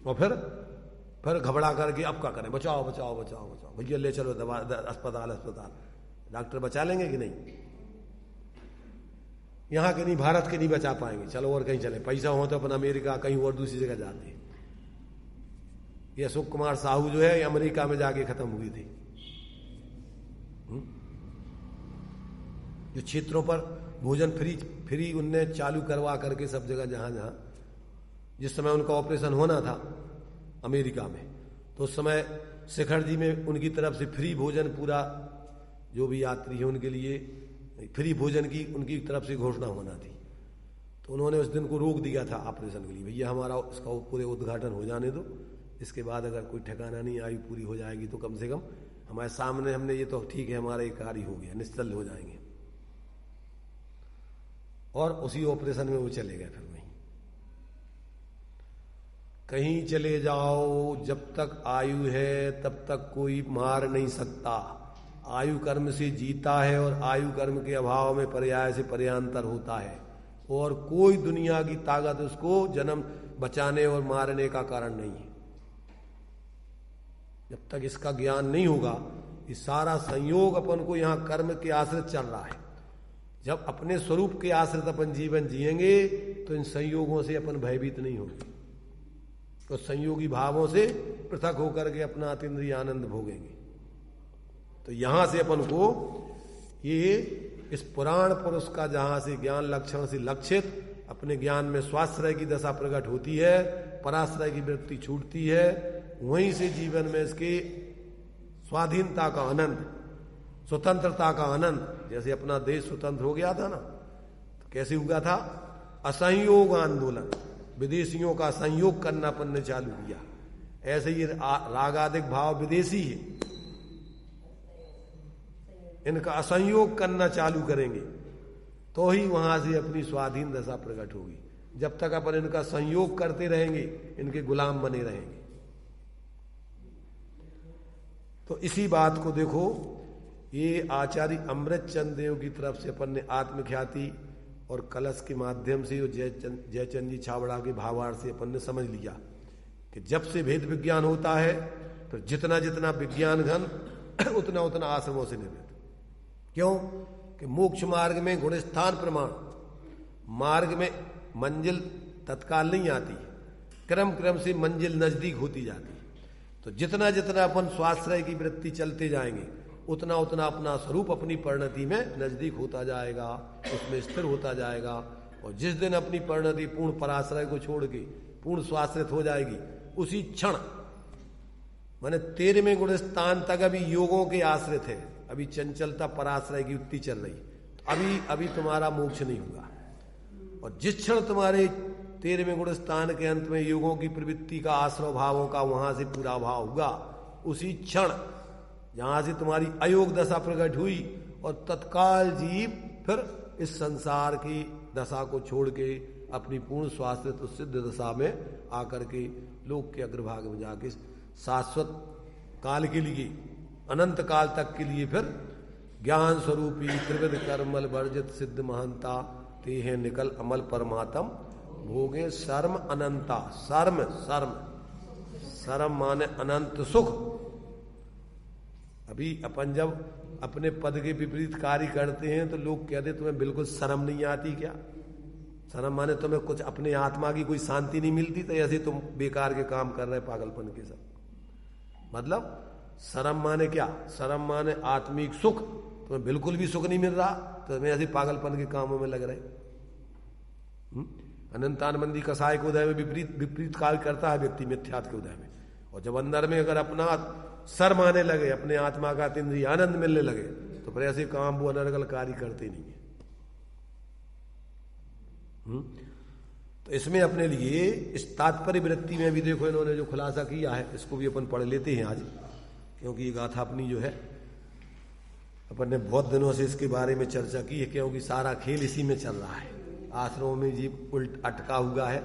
और फिर घबरा करके अब क्या करें, बचाओ बचाओ बचाओ बचाओ, भैया ले चलो दवा अस्पताल अस्पताल। डॉक्टर बचा लेंगे कि नहीं? यहां के नहीं, भारत के नहीं बचा पाएंगे, चलो और कहीं चले, पैसा हो तो अपन अमेरिका कहीं और दूसरी जगह जाते। ये अशोक कुमार साहू जो है अमेरिका में जाके खत्म हुई थी। जो क्षेत्रों पर भोजन फ्री उनने चालू करवा करके सब जगह, जहां जहां जिस समय उनका ऑपरेशन होना था अमेरिका में, तो उस समय शिखर जी में उनकी तरफ से फ्री भोजन, पूरा जो भी यात्री है उनके लिए फ्री भोजन की उनकी तरफ से घोषणा होना थी। तो उन्होंने उस दिन को रोक दिया था ऑपरेशन के लिए, भैया हमारा इसका पूरे उद्घाटन हो जाने दो, इसके बाद अगर कोई ठिकाना नहीं, आयु पूरी हो जाएगी तो कम से कम हमारे सामने हमने ये तो ठीक है, हमारा एक कार्य हो गया, निश्चल हो जाएंगे। और उसी ऑपरेशन में वो चले गए। फिर वहीं कहीं चले जाओ, जब तक आयु है तब तक कोई मार नहीं सकता। आयु कर्म से जीता है और आयु कर्म के अभाव में पर्याय से पर्यांतर होता है, और कोई दुनिया की ताकत उसको जन्म बचाने और मारने का कारण नहीं है। जब तक इसका ज्ञान नहीं होगा, ये सारा संयोग अपन को यहां कर्म के आश्रित चल रहा है। जब अपने स्वरूप के आश्रित अपन जीवन जिएंगे तो इन संयोगों से अपन भयभीत नहीं होंगे, तो संयोगी भावों से पृथक होकर के अपना अतीन्द्रिय आनंद भोगेंगे। तो यहां से अपन को ये इस पुराण पुरुष का जहां से ज्ञान लक्षण से लक्षित अपने ज्ञान में स्वाश्रय की दशा प्रकट होती है, पराश्रय की वृत्ति छूटती है, वहीं से जीवन में इसके स्वाधीनता का आनंद, स्वतंत्रता का आनंद। जैसे अपना देश स्वतंत्र हो गया था ना, तो कैसे हुआ था? असंयोग आंदोलन, विदेशियों का संयोग करना अपन ने चालू किया। ऐसे ही रागादिक भाव विदेशी है, इनका असंयोग करना चालू करेंगे तो ही वहां से अपनी स्वाधीन दशा प्रकट होगी। जब तक अपन इनका संयोग करते रहेंगे, इनके गुलाम बने रहेंगे। तो इसी बात को देखो, ये आचार्य अमृत चंद देव की तरफ से अपन ने आत्मख्याति और कलश के माध्यम से जयचंद जी छाबड़ा के भावार्थ से अपन ने समझ लिया कि जब से भेद विज्ञान होता है तो जितना जितना विज्ञान घन उतना उतना आश्रमों से निर्मित। क्यों? कि मोक्ष मार्ग में गुणस्थान प्रमाण, मार्ग में मंजिल तत्काल नहीं आती, क्रम क्रम से मंजिल नजदीक होती जाती है। तो जितना जितना अपन स्वाश्रय की वृत्ति चलते जाएंगे, उतना उतना अपना स्वरूप अपनी परिणति में नजदीक होता जाएगा, उसमें स्थिर होता जाएगा। और जिस दिन अपनी परिणति पूर्ण पराश्रय को छोड़ के पूर्ण स्वाश्रित हो जाएगी, उसी क्षण माने 13वें गुणस्थान तक अभी योगों के आश्रित है, अभी चंचलता पराश्रय की युक्ति चल रही, अभी तुम्हारा मोक्ष नहीं हुआ। और जिस क्षण तुम्हारे 13वें गुणस्थान के अंत में योगों की प्रवृत्ति का, आश्रय भावों का वहां से पूरा भाव होगा, उसी क्षण जहां से तुम्हारी अयोग दशा प्रकट हुई और तत्काल जीव फिर इस संसार की दशा को छोड़ के अपनी पूर्ण स्वास्थ्य सिद्ध दशा में आकर के लोक के अग्रभाग में जाके शाश्वत काल के लिए, अनंत काल तक के लिए फिर ज्ञान स्वरूपी त्रिविध कर्मल वर्जित सिद्ध महंता ते हैं निकल अमल परमात्म भोगे सर्म अनंता। सर्म सर्म सर्म माने अनंत सुख। अभी अपन जब अपने पद के विपरीत कार्य करते हैं तो लोग कहते तुम्हें बिल्कुल शर्म नहीं आती क्या? शर्म माने तुम्हें कुछ अपने आत्मा की कोई शांति नहीं मिलती, तो ऐसे तुम बेकार के काम कर रहे पागलपन के सब। मतलब शर्म माने क्या? शर्म माने आत्मिक सुख। तुम्हें बिल्कुल भी सुख नहीं मिल रहा तो तुम्हें ऐसे पागलपन के कामों में लग रहे। अनंतानंदी कसाय के उदय में विपरीत विपरीत कार्य करता है व्यक्ति मिथ्यात्व के उदय में। और जब अंदर में अगर अपना शर्म आने लगे, अपने आत्मा का इंद्रिय आनंद मिलने लगे, तो फिर ऐसे काम वो अनर्गल कार्य करते नहीं है। तो इसमें अपने लिए इस तात्पर्य वृत्ति में भी देखो इन्होंने जो खुलासा किया है, इसको भी अपन पढ़ लेते हैं आज, क्योंकि ये गाथा अपनी जो है अपन ने बहुत दिनों से इसके बारे में चर्चा की है, क्योंकि सारा खेल इसी में चल रहा है। आश्रमों में जीव उल्ट अटका हुआ है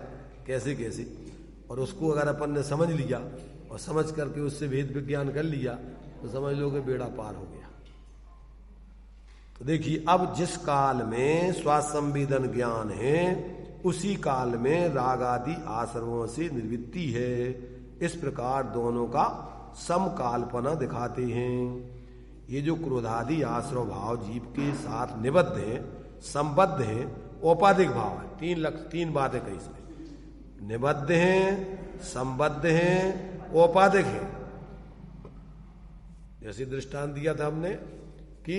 कैसे कैसे, और उसको अगर अपन ने समझ लिया और समझ करके उससे भेद विज्ञान कर लिया तो समझ लो कि बेड़ा पार हो गया। तो देखिए, अब जिस काल में स्वासंवेदन ज्ञान है उसी काल में राग आदि आश्रमों से निवृत्ति है। इस प्रकार दोनों का समकाल्पना दिखाते हैं। ये जो क्रोधादि आश्रव भाव जीव के साथ निबद्ध है, संबद्ध है, औपाधिक भाव है। तीन बातें कही इसमें, निबद्ध हैं, संबद्ध हैं, औपाधिक हैं। जैसे दृष्टांत दिया था हमने कि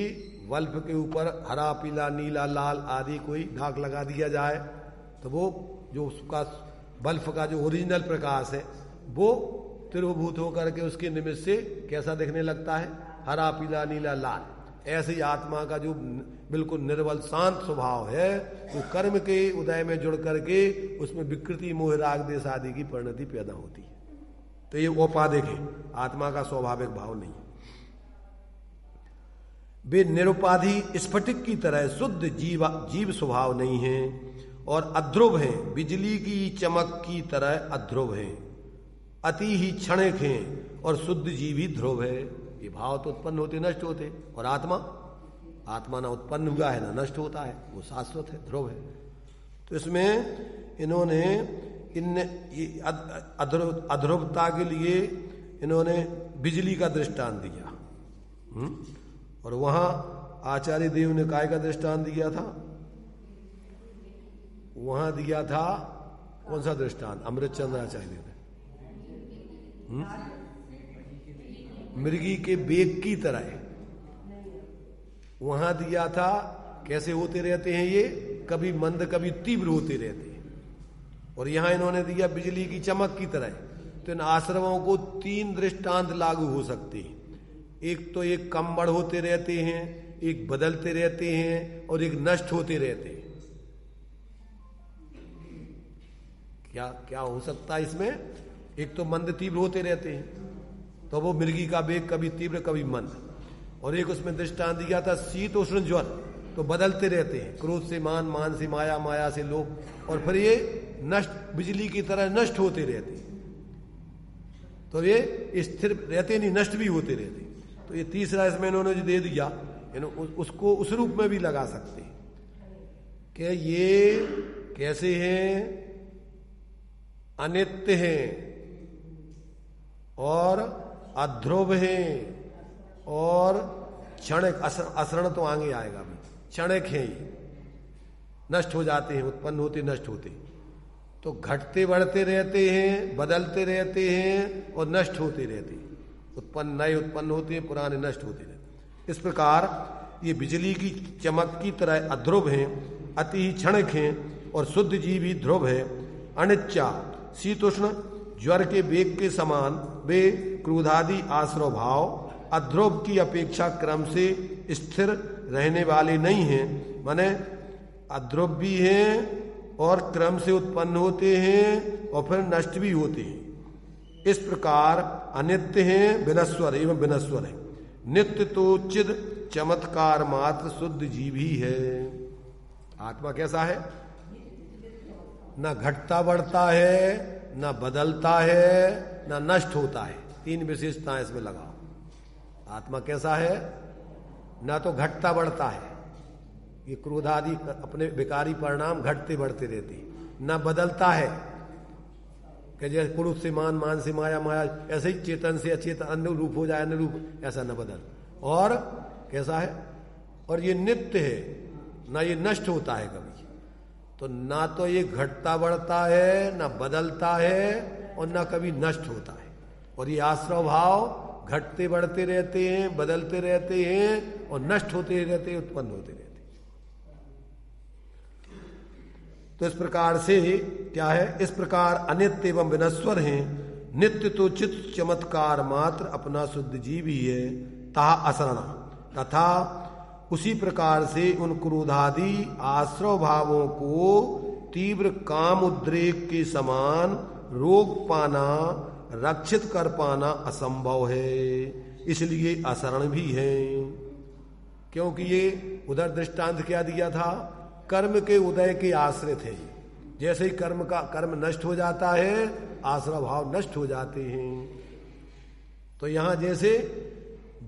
बल्ब के ऊपर हरा पीला नीला लाल आदि कोई दाग लगा दिया जाए तो वो जो उसका बल्ब का जो ओरिजिनल प्रकाश है वो तिरोभूत होकर के उसके निमित्त से कैसा दिखने लगता है? हरा पीला नीला लाल। ऐसे ही आत्मा का जो बिल्कुल निर्बल शांत स्वभाव है वो कर्म के उदय में जुड़ करके उसमें विकृति मोह राग देश आदि की परिणति पैदा होती है। तो ये औपाधिक है, आत्मा का स्वाभाविक भाव नहीं है। वे निरुपाधि स्फटिक की तरह शुद्ध जीव स्वभाव नहीं है और अध्रुव है, बिजली की चमक की तरह अध्रुव है, अति ही क्षणिक है और शुद्ध जीव ही ध्रुव है। ये भाव तो उत्पन्न होते नष्ट होते, और आत्मा ना उत्पन्न हुआ है ना नष्ट होता है, वो शाश्वत है, ध्रुव है। तो इसमें इन्होंने अध्रुवता के लिए इन्होंने बिजली का दृष्टांत दिया। और वहां आचार्य देव ने काय का दृष्टांत दिया था? वहां दिया था कौन सा दृष्टांत? अमृतचंद्र आचार्य ने मृगी के बेग की तरह वहां दिया था। कैसे होते रहते हैं ये? कभी मंद कभी तीव्र होते रहते हैं। और यहां इन्होंने दिया बिजली की चमक की तरह। तो इन आश्रमों को तीन दृष्टांत लागू हो सकते हैं। एक तो एक कम बढ़ होते रहते हैं, एक बदलते रहते हैं और एक नष्ट होते रहते हैं। क्या क्या हो सकता है इसमें? एक तो मंद तीव्र होते रहते हैं, तो वो मृगी का वेग कभी तीव्र कभी मंद। और एक उसमें दृष्टांत दिया था शीत उष्ण ज्वर, तो बदलते रहते हैं, क्रोध से मान, मान से माया, माया से लोभ, और फिर ये नष्ट बिजली की तरह नष्ट होते रहते। तो ये स्थिर रहते नहीं, नष्ट भी होते रहते। तो ये तीसरा इसमें इन्होंने जो दे दिया, उसको उस रूप में भी लगा सकते हैं कि ये कैसे हैं? अनित्य हैं और अध्रुव हैं और क्षणिक, असरण तो आगे आएगा भी, क्षणिक हैं, ये नष्ट हो जाते हैं, उत्पन्न होते नष्ट होते। तो घटते बढ़ते रहते हैं, बदलते रहते हैं और नष्ट होते रहते हैं। उत्पन्न नए उत्पन्न होते हैं, पुराने नष्ट होते रहते। इस प्रकार ये बिजली की चमक की तरह अध्रुव हैं, अति ही क्षणिक हैं और शुद्ध जीव ही ध्रुव है। अनिच्चा शीतोष्ण ज्वर के वेग के समान वे क्रोधादि आश्रव भाव अध्रुव की अपेक्षा क्रम से स्थिर रहने वाले नहीं हैं। माने अध्रुव भी हैं और क्रम से उत्पन्न होते हैं और फिर नष्ट भी होते हैं। इस प्रकार अनित्य हैं, विनश्वर एवं विनश्वर है। नित्य तो चिद चमत्कार मात्र शुद्ध जीव ही है। आत्मा कैसा है? ना घटता बढ़ता है, ना बदलता है, ना नष्ट होता है। तीन विशेषताएं इसमें लगाओ। आत्मा कैसा है? ना तो घटता बढ़ता है, ये क्रोध आदि अपने विकारी परिणाम घटते बढ़ते रहते हैं, न बदलता है कि जैसे पुरुष से मान, मान से माया, माया ऐसे ही चेतन से अचेतन अन्य रूप हो जाए, अन्य रूप ऐसा न बदल। और कैसा है, और ये नित्य है, ना ये नष्ट होता है कभी। तो ना तो ये घटता बढ़ता है, ना बदलता है, और ना कभी नष्ट होता है। और ये आश्रव भाव घटते बढ़ते रहते हैं, बदलते रहते हैं, और नष्ट होते रहते हैं, उत्पन्न होते रहते हैं। तो इस प्रकार से क्या है, इस प्रकार अनित्य एवं विनश्वर हैं। नित्य तो चित चमत्कार मात्र अपना शुद्ध जीव ही है, ता असरणा। तथा उसी प्रकार से उन क्रोधादि आश्रव भावों को तीव्र काम उद्रेक के समान रोक पाना, रक्षित कर पाना असंभव है, इसलिए असरण भी है। क्योंकि ये उधर दृष्टांत क्या दिया था, कर्म के उदय के आश्रित है। जैसे ही कर्म नष्ट हो जाता है, आश्रव भाव नष्ट हो जाते हैं। तो यहां जैसे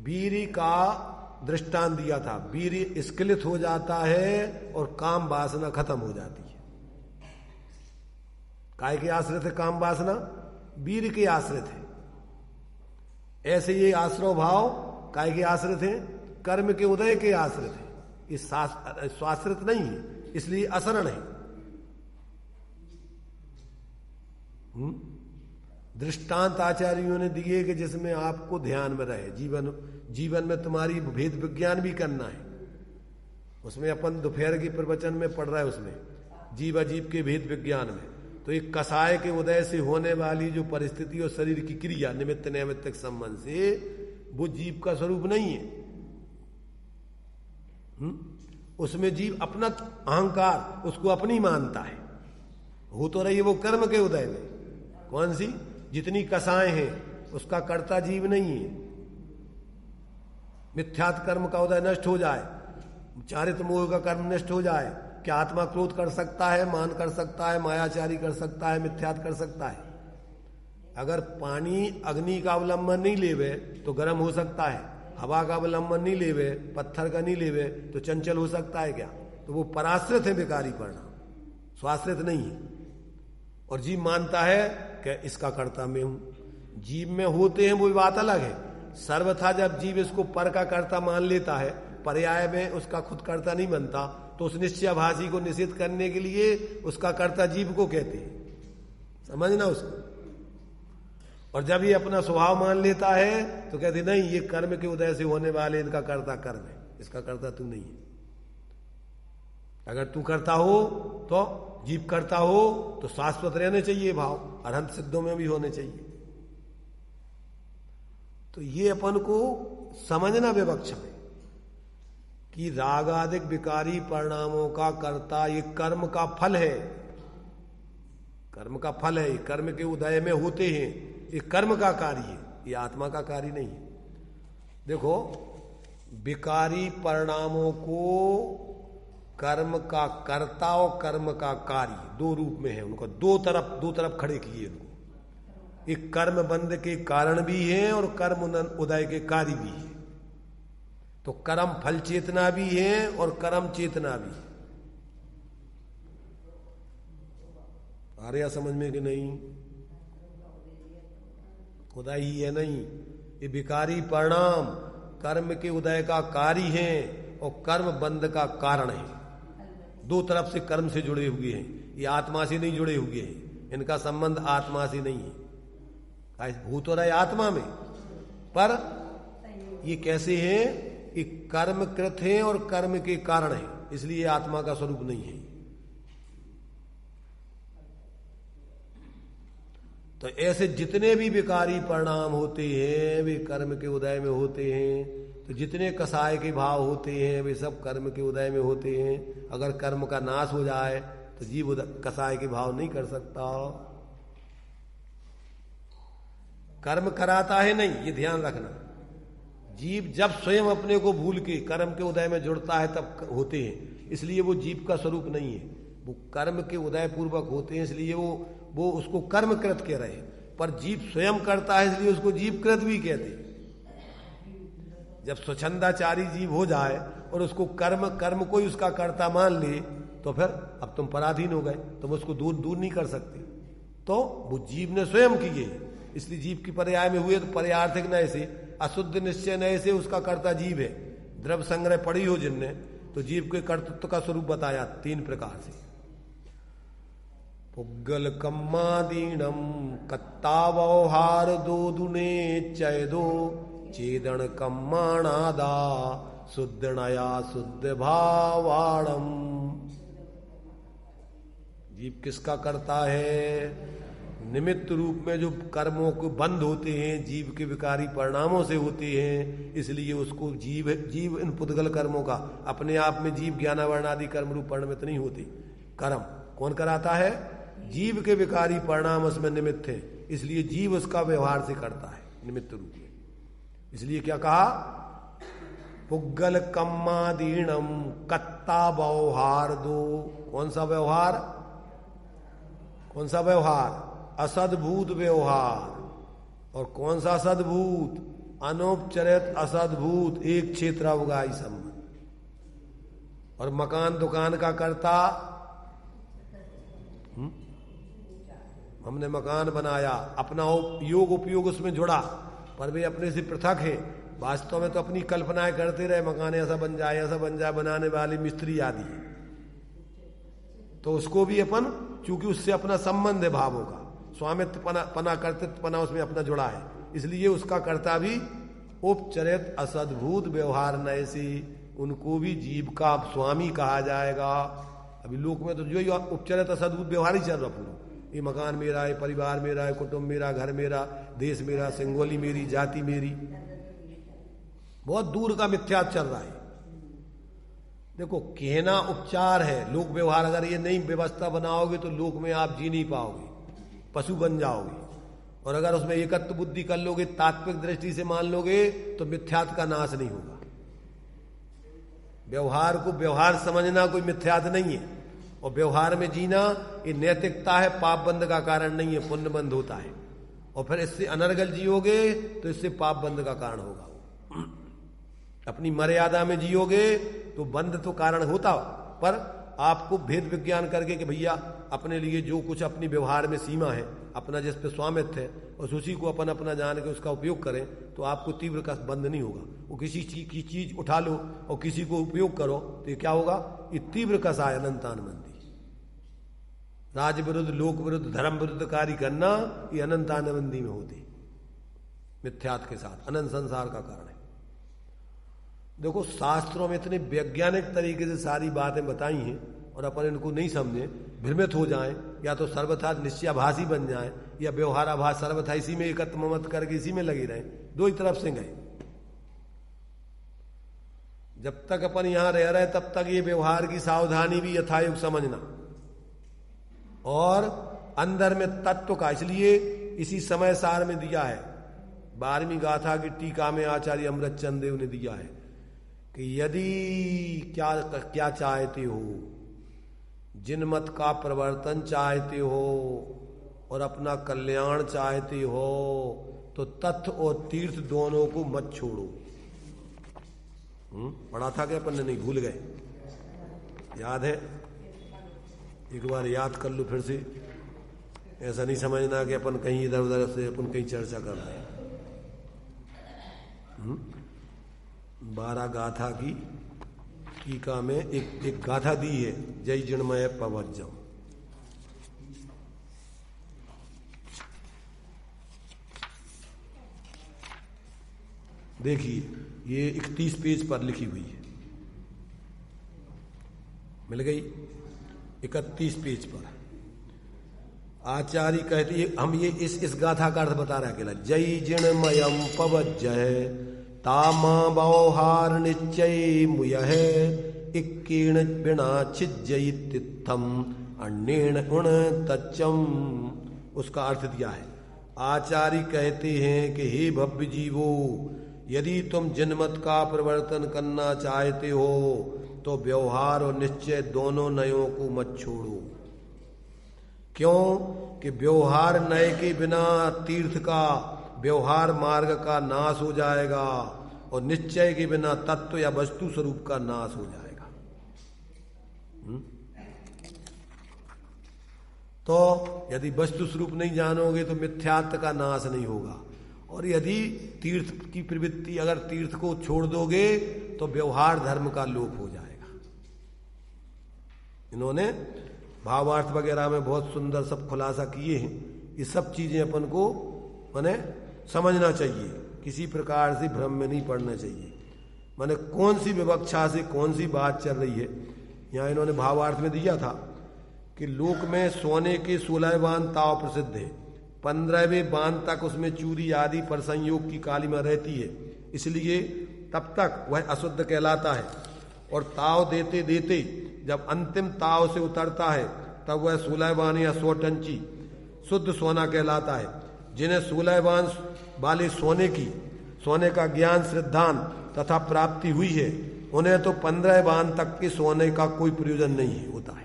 वीर्य का दृष्टांत दिया था, वीर्य स्खलित हो जाता है और काम वासना खत्म हो जाती है। काय के आश्रित है काम वासना, वीर्य के आश्रित है। ऐसे ये आश्रव भाव काय के आश्रित है, कर्म के उदय के आश्रित है, ये स्वाश्रित नहीं है, इसलिए असरण है। दृष्टांत आचार्यों ने दिए कि जिसमें आपको ध्यान में रहे। जीवन में तुम्हारी भेद विज्ञान भी करना है। उसमें अपन दोपहर के प्रवचन में पढ़ रहा है, उसमें जीव अजीव के भेद विज्ञान में। तो एक कसाय के उदय से होने वाली जो परिस्थिति और शरीर की क्रिया निमित्त नैमित्तिक संबंध से, वो जीव का स्वरूप नहीं है। उसमें जीव अपना अहंकार उसको अपनी मानता है। हो तो रही है वो कर्म के उदय में। कौन सी, जितनी कसाएं हैं उसका कर्ता जीव नहीं है। मिथ्यात् कर्म का उदय नष्ट हो जाए, चारित्र मोह का कर्म नष्ट हो जाए, क्या आत्मा क्रोध कर सकता है, मान कर सकता है, मायाचारी कर सकता है, मिथ्यात् कर सकता है? अगर पानी अग्नि का अवलंबन नहीं लेवे तो गर्म हो सकता है, हवा का अवलंबन नहीं लेवे, पत्थर का नहीं लेवे तो चंचल हो सकता है क्या? तो वो पराश्रित है, विकारी परिणाम, स्वाश्रित नहीं है। और जीव मानता है कि इसका कर्ता मैं हूं। जीव में होते हैं वो बात अलग है। सर्वथा जब जीव इसको पर का कर्ता मान लेता है, पर्याय में उसका खुद कर्ता नहीं बनता, तो उस निश्चयाभासी को निषेध करने के लिए उसका कर्ता जीव को कहते हैं। समझना उसको। और जब ये अपना स्वभाव मान लेता है तो कहते नहीं, ये कर्म के उदय से होने वाले इनका कर्ता कर्म है, इसका कर्ता तू नहीं है। अगर तू करता हो तो जीव करता हो तो शाश्वत रहने चाहिए भाव, अरहंत सिद्धों में भी होने चाहिए। तो ये अपन को समझना विवक्षा है कि रागादिक विकारी परिणामों का कर्ता ये कर्म का फल है। कर्म का फल है, ये कर्म के उदय में होते हैं, ये कर्म का कार्य है, ये आत्मा का कार्य नहीं है। देखो, विकारी परिणामों को कर्म का कर्ता और कर्म का कार्य दो रूप में है। उनको दो तरफ खड़े किए उनको। एक कर्म बंध के कारण भी है और कर्म उदय के कार्य भी है। तो कर्म फल चेतना भी है और कर्म चेतना भी है। आ रहा समझ में कि नहीं? उदय ही है नहीं, ये विकारी परिणाम कर्म के उदय का कार्य है और कर्म बंध का कारण है। दो तरफ से कर्म से जुड़े हुए हैं, ये आत्मा से नहीं जुड़े हुए हैं। इनका संबंध आत्मा से नहीं है। भूत हो रहा है आत्मा में, पर ये कैसे हैं कि कर्मकृत हैं और कर्म के कारण है, इसलिए आत्मा का स्वरूप नहीं है। तो ऐसे जितने भी विकारी परिणाम होते हैं वे कर्म के उदय में होते हैं। तो जितने कसाय के भाव होते हैं वे सब कर्म के उदय में होते हैं। अगर कर्म का नाश हो जाए तो जीव कसाय के भाव नहीं कर सकता। कर्म कराता है नहीं, ये ध्यान रखना। जीव जब स्वयं अपने को भूल के कर्म के उदय में जुड़ता है तब होते हैं, इसलिए वो जीव का स्वरूप नहीं है। वो कर्म के उदय पूर्वक होते हैं, इसलिए वो उसको कर्मकृत कह रहे हैं। पर जीव स्वयं करता है इसलिए उसको जीवकृत भी कहते हैं। जब स्वच्छंदाचारी जीव हो जाए और उसको कर्म को ही उसका कर्ता मान ले तो फिर अब तुम पराधीन हो गए, तुम उसको दूर दूर नहीं कर सकते। तो वो जीव ने स्वयं किए, इसलिए जीव की पर्याय में हुए तो पर्यार्थिक नय से, अशुद्ध निश्चय नय से उसका कर्ता जीव है। द्रव्य संग्रह पढ़ी हो जिनने तो जीव के कर्तृत्व का स्वरूप बताया 3 प्रकार से। पुग्गल कम्मादीनम कत्ता व्यवहार दो दुने चय दो चेदन कम्माणादा शुद्ध नया शुद्ध भावाणम। जीव किसका करता है? निमित्त रूप में जो कर्मों को बंध होते हैं, जीव के विकारी परिणामों से होते हैं, इसलिए उसको जीव इन पुद्गल कर्मों का अपने आप में जीव ज्ञानावरण आदि कर्म रूप परिणमित नहीं होते। कर्म कौन कराता है? जीव के विकारी परिणाम उसमें निमित्त है, इसलिए जीव उसका व्यवहार से करता है निमित्त रूप में। इसलिए क्या कहा? पुग्गल कम्मादीनम कत्ता व्यवहार दो। कौन सा व्यवहार? कौन सा व्यवहार? असद्भूत व्यवहार। और कौन सा असद्भूत? अनौपचारिक असद्भूत, एक क्षेत्रावगाही संबंध। और मकान दुकान का करता, हमने मकान बनाया, अपना योग उपयोग उसमें जुड़ा, पर वे अपने से पृथक है। वास्तव में तो अपनी कल्पनाएं करते रहे, मकान ऐसा बन जाए ऐसा बन जाए, बनाने वाले मिस्त्री आदि है। तो उसको भी अपन, चूंकि उससे अपना संबंध है भावों का, स्वामित्व पना कर्तृत्व पना उसमें अपना जुड़ा है, इसलिए उसका कर्ता भी उपचरित असद्भूत व्यवहार नय से उनको भी जीव का स्वामी कहा जाएगा। अभी लोक में तो जो ही उपचरित असद्भूत व्यवहार ही चल रहा पूरा, ये मकान मेरा है, परिवार मेरा है, कुटुंब मेरा, घर मेरा, देश मेरा, सिंगोली मेरी, जाति मेरी, बहुत दूर का मिथ्या चल रहा है। देखो कहना उपचार है, लोक व्यवहार अगर ये नई व्यवस्था बनाओगे तो लोक में आप जी नहीं पाओगे, पशु बन जाओगे। और अगर उसमें एकत्व बुद्धि कर लोगे, तात्विक दृष्टि से मान लोगे, तो मिथ्यात्व का नाश नहीं होगा। व्यवहार को व्यवहार समझना कोई मिथ्यात्व नहीं है, और व्यवहार में जीना ये नैतिकता है, पाप बंध का कारण नहीं है, पुण्य बंध होता है। और फिर इससे अनर्गल जियोगे तो इससे पाप बंध का कारण होगा। अपनी मर्यादा में जियोगे तो बंध तो कारण होता, पर आपको भेद विज्ञान करके कि भैया अपने लिए जो कुछ अपनी व्यवहार में सीमा है, अपना जिस पे स्वामित्व है, और उसी को अपन अपना जान के उसका उपयोग करें, तो आपको तीव्र का बंध नहीं होगा। वो किसी चीज की चीज उठा लो और किसी को उपयोग करो तो ये क्या होगा? ये तीव्र कसा है, अनंतानबंदी। राज विरुद्ध, लोक विरुद्ध, धर्म विरुद्ध कार्य करना, ये अनंतानबंदी में होते, मिथ्यात्व के साथ अनंत संसार का कारण है। देखो शास्त्रों में इतने वैज्ञानिक तरीके से सारी बातें बताई हैं, और अपन इनको नहीं समझे, भ्रमित हो जाएं, या तो सर्वथा निश्चयाभासी बन जाएं, या व्यवहाराभास सर्वथा इसी में एकत्व ममत करके इसी में लगे रहें। दो ही तरफ से गए। जब तक अपन यहां रह रहे तब तक ये व्यवहार की सावधानी भी यथायुग समझना, और अंदर में तत्व का, इसलिए इसी समय सार में दिया है, 12वीं गाथा की टीका में आचार्य अमृतचंद देव ने दिया है कि यदि क्या चाहते हो, जिन मत का प्रवर्तन चाहते हो और अपना कल्याण चाहते हो, तो तत्व और तीर्थ दोनों को मत छोड़ो। पढ़ा था क्या अपन ने? नहीं, भूल गए? याद है? एक बार याद कर लो फिर से। ऐसा नहीं समझना कि अपन कहीं इधर उधर से अपन कहीं चर्चा कर रहे हैं। 12 गाथा की टीका में एक गाथा दी है, जय जिणमय पवज्जम। देखिए ये 31 पेज पर लिखी हुई है, मिल गई? 31 पेज पर आचार्य कहती है, हम ये इस गाथा का अर्थ बता रहे हैं अकेला। जय जिणमयम पवज्जय तामा व्यवहार निश्चय मुयः इक्कीर्ण बिना छिज्जयित्थम अन्येण उण तच्चम। उसका अर्थ दिया है। आचार्य कहते हैं कि हे भव्य जीवो, यदि तुम जनमत का परिवर्तन करना चाहते हो तो व्यवहार और निश्चय दोनों नयों को मत छोड़ो। क्यों? कि व्यवहार नय के बिना तीर्थ का, व्यवहार मार्ग का नाश हो जाएगा, और निश्चय के बिना तत्व या वस्तु स्वरूप का नाश हो जाएगा। तो यदि वस्तु स्वरूप नहीं जानोगे तो मिथ्यात्व का नाश नहीं होगा। और यदि तीर्थ की प्रवृत्ति, अगर तीर्थ को छोड़ दोगे तो व्यवहार धर्म का लोप हो जाएगा। इन्होंने भावार्थ वगैरह में बहुत सुंदर सब खुलासा किए हैं। ये सब चीजें अपन को माने समझना चाहिए, किसी प्रकार से भ्रम में नहीं पड़ना चाहिए। माने कौन सी विवक्षा से कौन सी बात चल रही है। यहाँ इन्होंने भावार्थ में दिया था कि लोक में सोने के 16 बांध ताव प्रसिद्ध है, 15वें बांध तक उसमें चूरी आदि पर संयोग की कालिमा रहती है, इसलिए तब तक वह अशुद्ध कहलाता है। और ताव देते देते जब अंतिम ताव से उतरता है तब वह 16 बान या 100 टंची शुद्ध सोना कहलाता है। जिन्हें 16 बान वाले सोने का ज्ञान श्रद्धान तथा प्राप्ति हुई है, उन्हें तो 15 बान तक के सोने का कोई प्रयोजन नहीं होता है।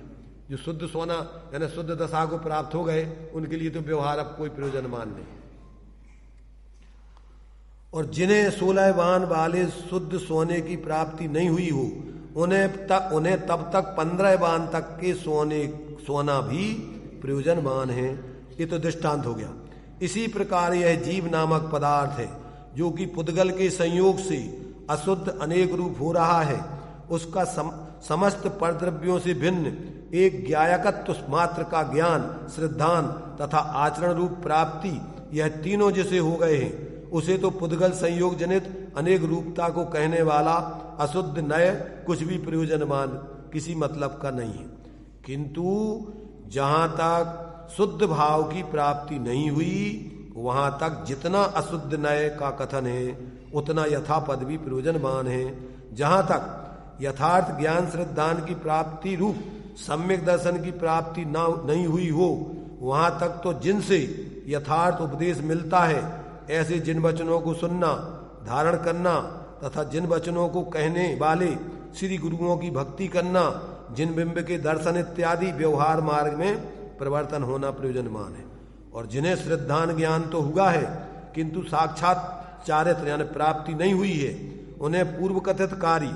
जो शुद्ध सोना यानी शुद्ध दशा को प्राप्त हो गए, उनके लिए तो व्यवहार अब कोई प्रयोजन मान नहीं। और जिन्हें 16 बान वाले शुद्ध सोने की प्राप्ति नहीं हुई हो, उन्हें तब तक 15 बान तक के सोना भी प्रयोजनमान है। ये तो दृष्टांत हो गया। इसी प्रकार यह जीव नामक पदार्थ है जो कि पुद्गल के संयोग से अशुद्ध अनेक रूप हो रहा है, उसका समस्त परद्रव्यों से भिन्न एक ज्ञायकत्व मात्र का ज्ञान, श्रद्धान तथा आचरण रूप प्राप्ति, यह तीनों जिसे हो गए हैं, उसे तो पुद्गल संयोग जनित अनेक रूपता को कहने वाला अशुद्ध नय कुछ भी प्रयोजनमान किसी मतलब का नहीं है। किंतु जहां तक शुद्ध भाव की प्राप्ति नहीं हुई, वहां तक जितना अशुद्ध नय का कथन है उतना यथापद भी प्रयोजनमान है। जहां तक यथार्थ ज्ञान श्रद्धान की प्राप्ति रूप सम्यक दर्शन की प्राप्ति नहीं हुई हो, वहां तक तो जिनसे यथार्थ उपदेश मिलता है, ऐसे जिन वचनों को सुनना, धारण करना तथा जिन वचनों को कहने वाले श्री गुरुओं की भक्ति करना, जिन बिंब के दर्शन इत्यादि व्यवहार मार्ग में परिवर्तन होना प्रयोजनमान है। और जिन्हें श्रद्धान ज्ञान तो हुआ है किंतु साक्षात चारित्र यानी प्राप्ति नहीं हुई है, उन्हें पूर्व कथित कार्य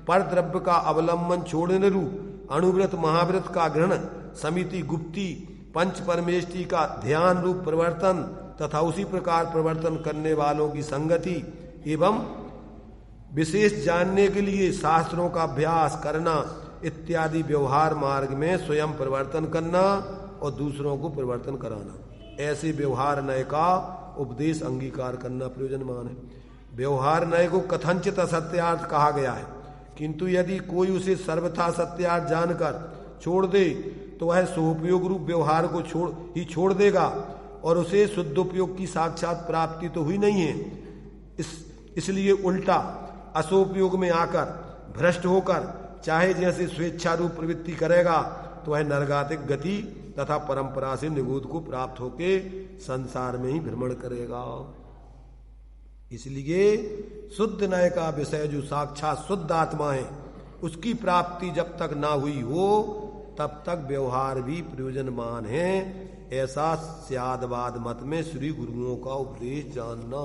पर द्रव्य का अवलंबन छोड़ने रूप अणुव्रत महाव्रत का ग्रहण, समिति गुप्ती, पंच परमेष्टि का ध्यान रूप परिवर्तन तथा उसी प्रकार परिवर्तन करने वालों की संगति एवं विशेष जानने के लिए शास्त्रों का अभ्यास करना इत्यादि व्यवहार मार्ग में स्वयं परिवर्तन करना और दूसरों को परिवर्तन कराना, ऐसे व्यवहार नय का उपदेश अंगीकार करना प्रयोजनमान है। व्यवहार नय को कथनचित असत्यार्थ कहा गया है, किंतु यदि कोई उसे सर्वथा सत्यार्थ जानकर छोड़ दे तो वह सोपयोग रूप व्यवहार को छोड़ देगा और उसे शुद्धोपयोग की साक्षात प्राप्ति तो हुई नहीं है। इसलिए उल्टा असोपयोग में आकर भ्रष्ट होकर चाहे जैसे स्वेच्छा रूप प्रवृत्ति करेगा तो वह नरगातिक गति तथा परंपरा से निगूढ़ को प्राप्त होके संसार में ही भ्रमण करेगा। इसलिए शुद्ध नय का विषय जो साक्षात शुद्ध आत्मा है, उसकी प्राप्ति जब तक ना हुई हो तब तक व्यवहार भी प्रयोजनमान है। ऐसा स्यादवाद मत में श्री गुरुओं का उपदेश जानना।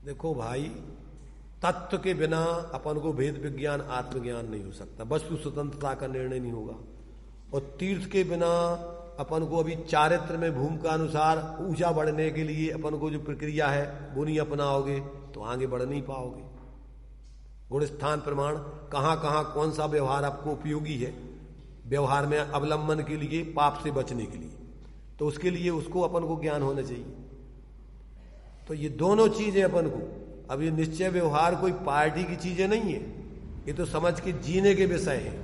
देखो भाई, तत्व के बिना अपन को भेद विज्ञान आत्मज्ञान नहीं हो सकता, वस्तु स्वतंत्रता का निर्णय नहीं होगा। और तीर्थ के बिना अपन को अभी चारित्र में भूमिका अनुसार ऊंचा बढ़ने के लिए अपन को जो प्रक्रिया है वो नहीं अपनाओगे तो आगे बढ़ नहीं पाओगे। गुण स्थान प्रमाण कहाँ कहाँ कौन सा व्यवहार आपको उपयोगी है व्यवहार में अवलंबन के लिए, पाप से बचने के लिए, तो उसके लिए उसको अपन को ज्ञान होना चाहिए। तो ये दोनों चीजें अपन को, अब ये निश्चय व्यवहार कोई पार्टी की चीजें नहीं है, ये तो समझ के जीने के विषय है।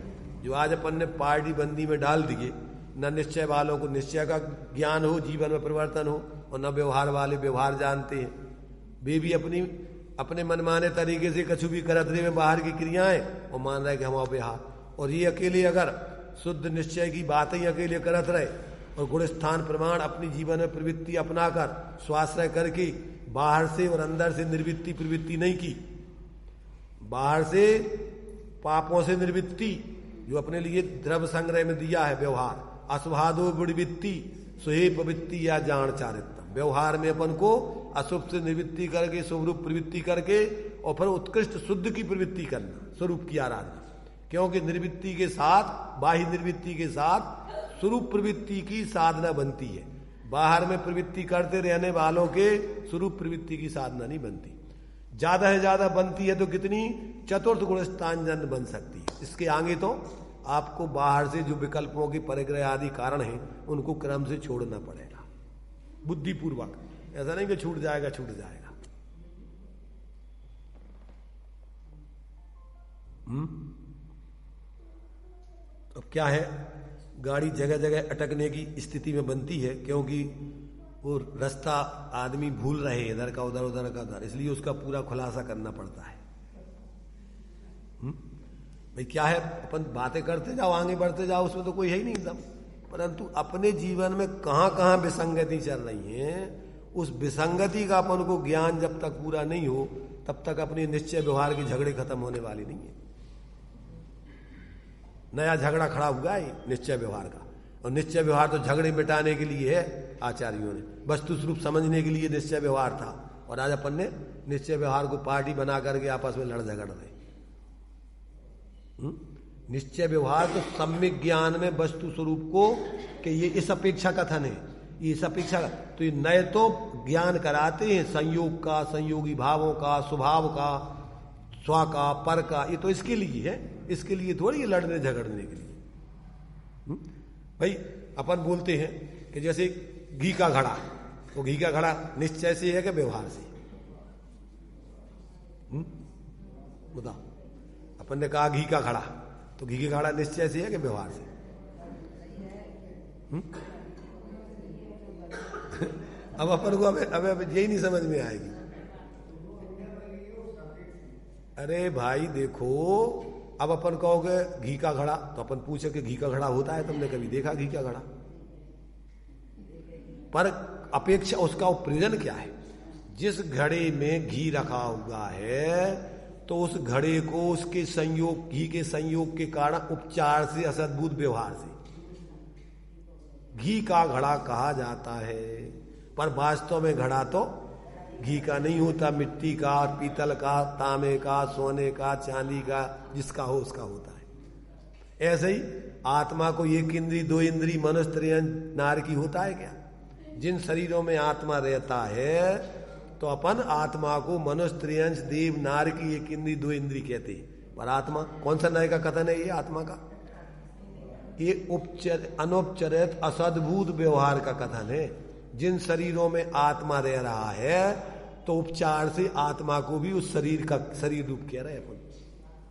जो आज अपन ने पार्टी बंदी में डाल दिए, न निश्चय वालों को निश्चय का ज्ञान हो, जीवन में परिवर्तन हो, और न व्यवहार वाले व्यवहार जानते हैं। वे भी अपने मनमाने तरीके से कछु भी करत रहे में बाहर की क्रियाएं और मान रहे कि हम व्यवहार, और ये अकेले अगर शुद्ध निश्चय की बातें ही अकेले करत रहे और गुण स्थान प्रमाण अपनी जीवन में प्रवृत्ति अपनाकर स्वाश्रय करके बाहर से और अंदर से निर्वृत्ति प्रवृत्ति नहीं की, बाहर से पापों से निर्वृत्ति जो अपने लिए द्रव्य संग्रह में दिया है व्यवहार, अशुभादो गुणवृत्ति सुहे प्रवृत्ति या जान चारित्र, व्यवहार में अपन को अशुभ से निवृत्ति करके शुभ रूप प्रवृत्ति करके और फिर उत्कृष्ट शुद्ध की प्रवृत्ति करना, स्वरूप की आराधना, क्योंकि निर्वृत्ति के साथ, बाह्य निर्वृत्ति के साथ स्वरूप प्रवृत्ति की साधना बनती है। बाहर में प्रवृत्ति करते रहने वालों के स्वरूप प्रवृत्ति की साधना नहीं बनती। ज्यादा से ज्यादा बनती है तो कितनी, चतुर्थ गुणस्थानजन्य बन सकती है। इसके आगे तो आपको बाहर से जो विकल्पों की परिग्रह आदि कारण हैं उनको क्रम से छोड़ना पड़ेगा बुद्धिपूर्वक। ऐसा नहीं कि छूट जाएगा छूट जाएगा। अब क्या है, गाड़ी जगह जगह अटकने की स्थिति में बनती है क्योंकि वो रास्ता आदमी भूल रहे हैं, इधर का उधर उधर का उधर, इसलिए उसका पूरा खुलासा करना पड़ता है। भाई क्या है, अपन बातें करते जाओ, आगे बढ़ते जाओ, उसमें तो कोई है ही नहीं एकदम, परंतु अपने जीवन में कहां कहां विसंगति चल रही है, उस विसंगति का अपन को ज्ञान जब तक पूरा नहीं हो तब तक अपने निश्चय व्यवहार की झगड़े खत्म होने वाली नहीं है। नया झगड़ा खड़ा हुआ है निश्चय व्यवहार का, और निश्चय व्यवहार तो झगड़े मिटाने के लिए है। आचार्यों ने वस्तु स्वरूप समझने के लिए निश्चय व्यवहार था, और आज अपन ने निश्चय व्यवहार को पार्टी बना करके आपस में लड़ झगड़ रहे। निश्चय व्यवहार तो सम्यक ज्ञान में वस्तु स्वरूप को कि ये इस अपेक्षा कथन है, ये इस अपेक्षा, तो ये नए तो ज्ञान कराते हैं संयोग का, संयोगी भावों का, स्वभाव का, स्व का, पर का, ये तो इसके लिए है, इसके लिए थोड़ी लड़ने झगड़ने के लिए। भाई अपन बोलते हैं कि जैसे घी का घड़ा, तो घी का घड़ा निश्चय से है कि व्यवहार से? बताओ, अपन ने कहा घी का घड़ा, तो घी का घड़ा निश्चय से है कि व्यवहार से? अब अपन को अब यही नहीं समझ में आएगी। अरे भाई देखो, अब अपन कहोगे घी का घड़ा, तो अपन पूछे कि घी का घड़ा होता है, तुमने कभी देखा घी का घड़ा? पर अपेक्षा उसका प्रयोजन क्या है? जिस घड़े में घी रखा हुआ है तो उस घड़े को उसके संयोग, घी के संयोग के कारण उपचार से, असद्भुत व्यवहार से घी का घड़ा कहा जाता है। पर वास्तव में घड़ा तो घी का नहीं होता, मिट्टी का, पीतल का, तांबे का, सोने का, चांदी का, जिसका हो उसका होता है। ऐसे ही आत्मा को एक इंद्री, दो इंद्री, मनुष्य, त्रयन, नार की होता है क्या? जिन शरीरों में आत्मा रहता है तो अपन आत्मा को मनुष्य, त्रयंश, देव, नार की एक इंद्री, दो इंद्री कहते हैं। पर आत्मा कौन सा नए का कथन है ये? आत्मा का ये अनौपचारिक असद्भुत व्यवहार का कथन है। जिन शरीरों में आत्मा रह रहा है तो उपचार से आत्मा को भी उस शरीर का शरीर रूप कह रहे हैं अपन।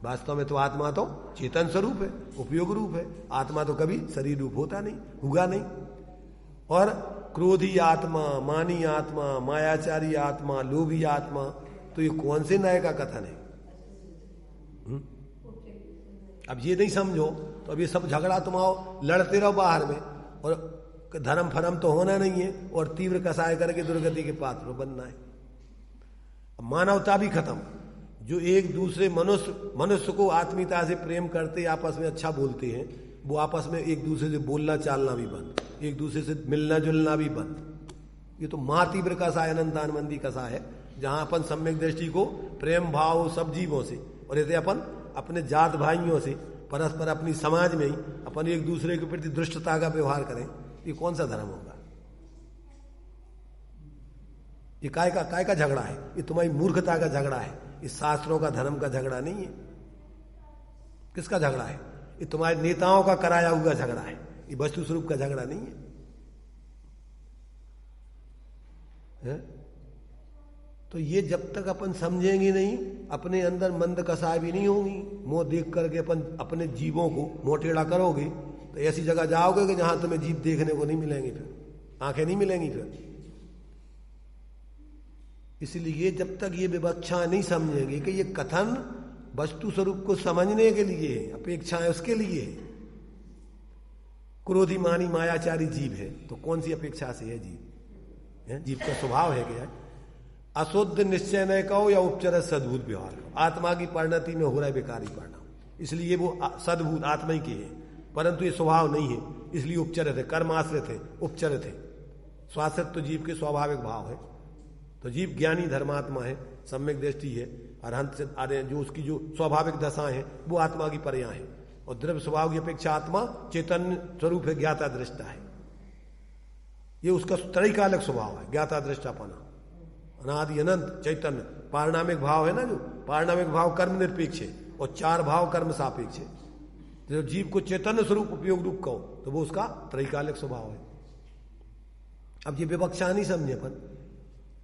वास्तव में तो आत्मा तो चेतन स्वरूप है, उपयोग रूप है। आत्मा तो कभी शरीर रूप होता नहीं, हुआ नहीं। और क्रोधी आत्मा, मानी आत्मा, मायाचारी आत्मा, लोभी आत्मा, तो ये कौन से नए का कथन है? अब ये नहीं समझो तो अब ये सब झगड़ा तुम आओ लड़ते रहो बाहर में, और धर्म फरम तो होना नहीं है, और तीव्र कसाय करके दुर्गति के पात्र बनना है। मानवता भी खत्म। जो एक दूसरे मनुष्य को आत्मीयता से प्रेम करते, आपस में अच्छा बोलते हैं, वो आपस में एक दूसरे से बोलना चालना भी बंद, एक दूसरे से मिलना जुलना भी बंद। ये तो महातीव्र कसाय, अनंतानंदी कसाय है, जहां अपन सम्यक दृष्टि को प्रेम भाव सब जीवों से, और यदि अपन अपने जात भाइयों से, परस्पर अपनी समाज में ही अपन एक दूसरे के प्रति दुष्टता का व्यवहार करें, ये कौन सा धर्म होगा? ये काय का झगड़ा है? ये तुम्हारी मूर्खता का झगड़ा है। इस शास्त्रों का, धर्म का झगड़ा नहीं है। किसका झगड़ा है? ये तुम्हारे नेताओं का कराया हुआ झगड़ा है, ये वस्तु स्वरूप का झगड़ा नहीं है? तो ये जब तक अपन समझेंगे नहीं, अपने अंदर मंद कसाय भी नहीं होंगी। मोह देख करके अपन अपने जीवों को मोटेड़ा करोगे तो ऐसी जगह जाओगे कि जहां तुम्हें जीव देखने को नहीं मिलेंगे, फिर आंखें नहीं मिलेंगी फिर। इसलिए जब तक ये विवक्षा नहीं समझेंगे कि ये कथन वस्तु स्वरूप को समझने के लिए है, अपेक्षाएं उसके लिए है। क्रोधी, मानी, मायाचारी जीव है, तो कौन सी अपेक्षा से है जीव? जीव का स्वभाव है क्या? अशुद्ध निश्चय न कहो या उपचर सद्भूत व्यवहार कहो। आत्मा की परिणति में हो रहा है बेकारी परिणाम, इसलिए वो सद्भूत आत्मा ही के है, परंतु ये स्वभाव नहीं है, इसलिए उपचरित है, कर्माश्रित है, उपचरित है। स्वाश्रित तो जीव के स्वाभाविक भाव है। तो जीव ज्ञानी धर्मात्मा है, सम्यक दृष्टि है, अरहंत से आ रहे हैं, जो उसकी जो स्वाभाविक दशा है वो आत्मा की पर्याय है। और द्रव्य स्वभाव की अपेक्षा आत्मा चैतन्य स्वरूप है, ज्ञाता दृष्टा है। ये उसका तरीका अलग स्वभाव है, ज्ञाता दृष्टापना, अनादि अनंत चैतन्य। पारिणामिक भाव है ना, जो पारिणामिक भाव कर्म निरपेक्ष है और चार भाव कर्म सापेक्ष है। जो जीव को चैतन्य स्वरूप उपयोग रूप कहो तो वो उसका त्रैकालिक स्वभाव है। अब ये विवक्षा नहीं समझे अपन,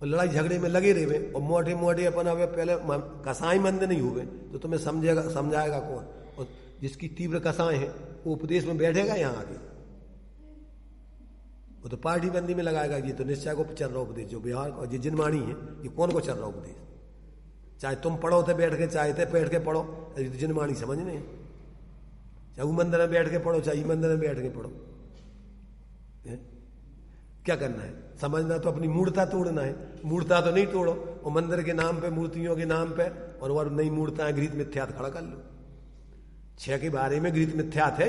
और लड़ाई झगड़े में लगे रहे और मोटे मोटे अपन अब पहले कसाई मंद नहीं हुए तो तुम्हें समझाएगा कौन? और जिसकी तीव्र कसाएं हैं वो उपदेश में बैठेगा यहाँ आगे, वो तो पार्टी बंदी में लगाएगा। ये तो निश्चय को चल रहा उपदेश, जो बिहार और ये जिनवाणी है, ये कौन को चल रहा उपदेश? चाहे तुम पढ़ो थे बैठ के, चाहे थे बैठ के पढ़ो, ये तो जिनवाणी समझने, चाहे वो मंदिर में बैठ के पढ़ो, चाहे मंदिर में बैठ के पढ़ो। क्या करना है? समझना तो अपनी मूर्ता तोड़ना है। मूर्ता तो नहीं तोड़ो, और मंदिर के नाम पे, मूर्तियों के नाम पे, और नई मूर्ता है, घृत मिथ्यात खड़ा कर लो। 6 के बारे में घृत मिथ्यात है,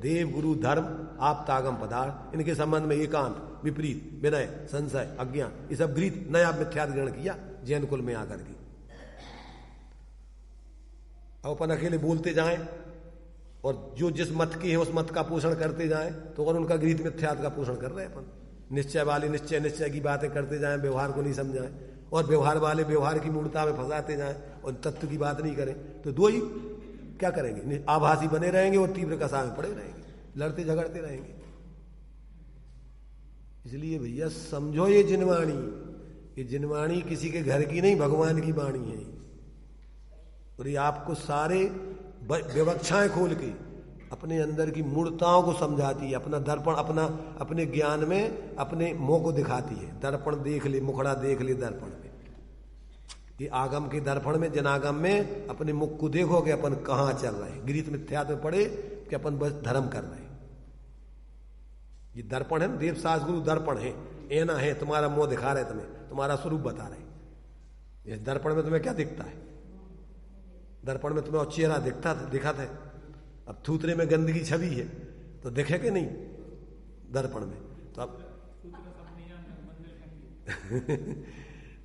देव गुरु धर्म आप तागम पदार्थ, इनके संबंध में एकांत विपरीत विनय संशय अज्ञान, ये सब घृत नया मिथ्यात ग्रहण किया जैन कुल में आकर के। अब अपन अकेले बोलते जाएं और जो जिस मत के हैं उस मत का पोषण करते जाएं तो और उनका घृत मिथ्यात का पोषण कर रहे हैं अपन। निश्चय वाले निश्चय की बातें करते जाएं, व्यवहार को नहीं समझाएं, और व्यवहार वाले व्यवहार की मूर्ता में फंसाते जाएं और तत्व की बात नहीं करें, तो दो ही क्या करेंगे? आभासी बने रहेंगे और तीव्र कसा में पड़े रहेंगे, लड़ते झगड़ते रहेंगे। इसलिए भैया समझो, ये जिनवाणी किसी के घर की नहीं, भगवान की वाणी है। और ये आपको सारे विवक्षाएं खोल के अपने अंदर की मूर्ताओं को समझाती है। अपना दर्पण, अपने ज्ञान में अपने मुंह को दिखाती है। दर्पण देख ले, मुखड़ा देख ले दर्पण में। ये आगम के दर्पण में, जनागम में अपने मुख को देखो कि अपन कहाँ चल रहे हैं। गीत मिथ्यात्व में पड़े कि अपन बस धर्म कर रहे हैं। ये दर्पण है, देव शास्त्र गुरु दर्पण है, ऐना है, तुम्हारा मुंह दिखा रहे, तुम्हें तुम्हारा स्वरूप बता रहे। इस दर्पण में तुम्हें क्या दिखता है? दर्पण में तुम्हें चेहरा दिखा था। अब थूतरे में गंदगी छवि है तो दिखे कि नहीं दर्पण में? तो अब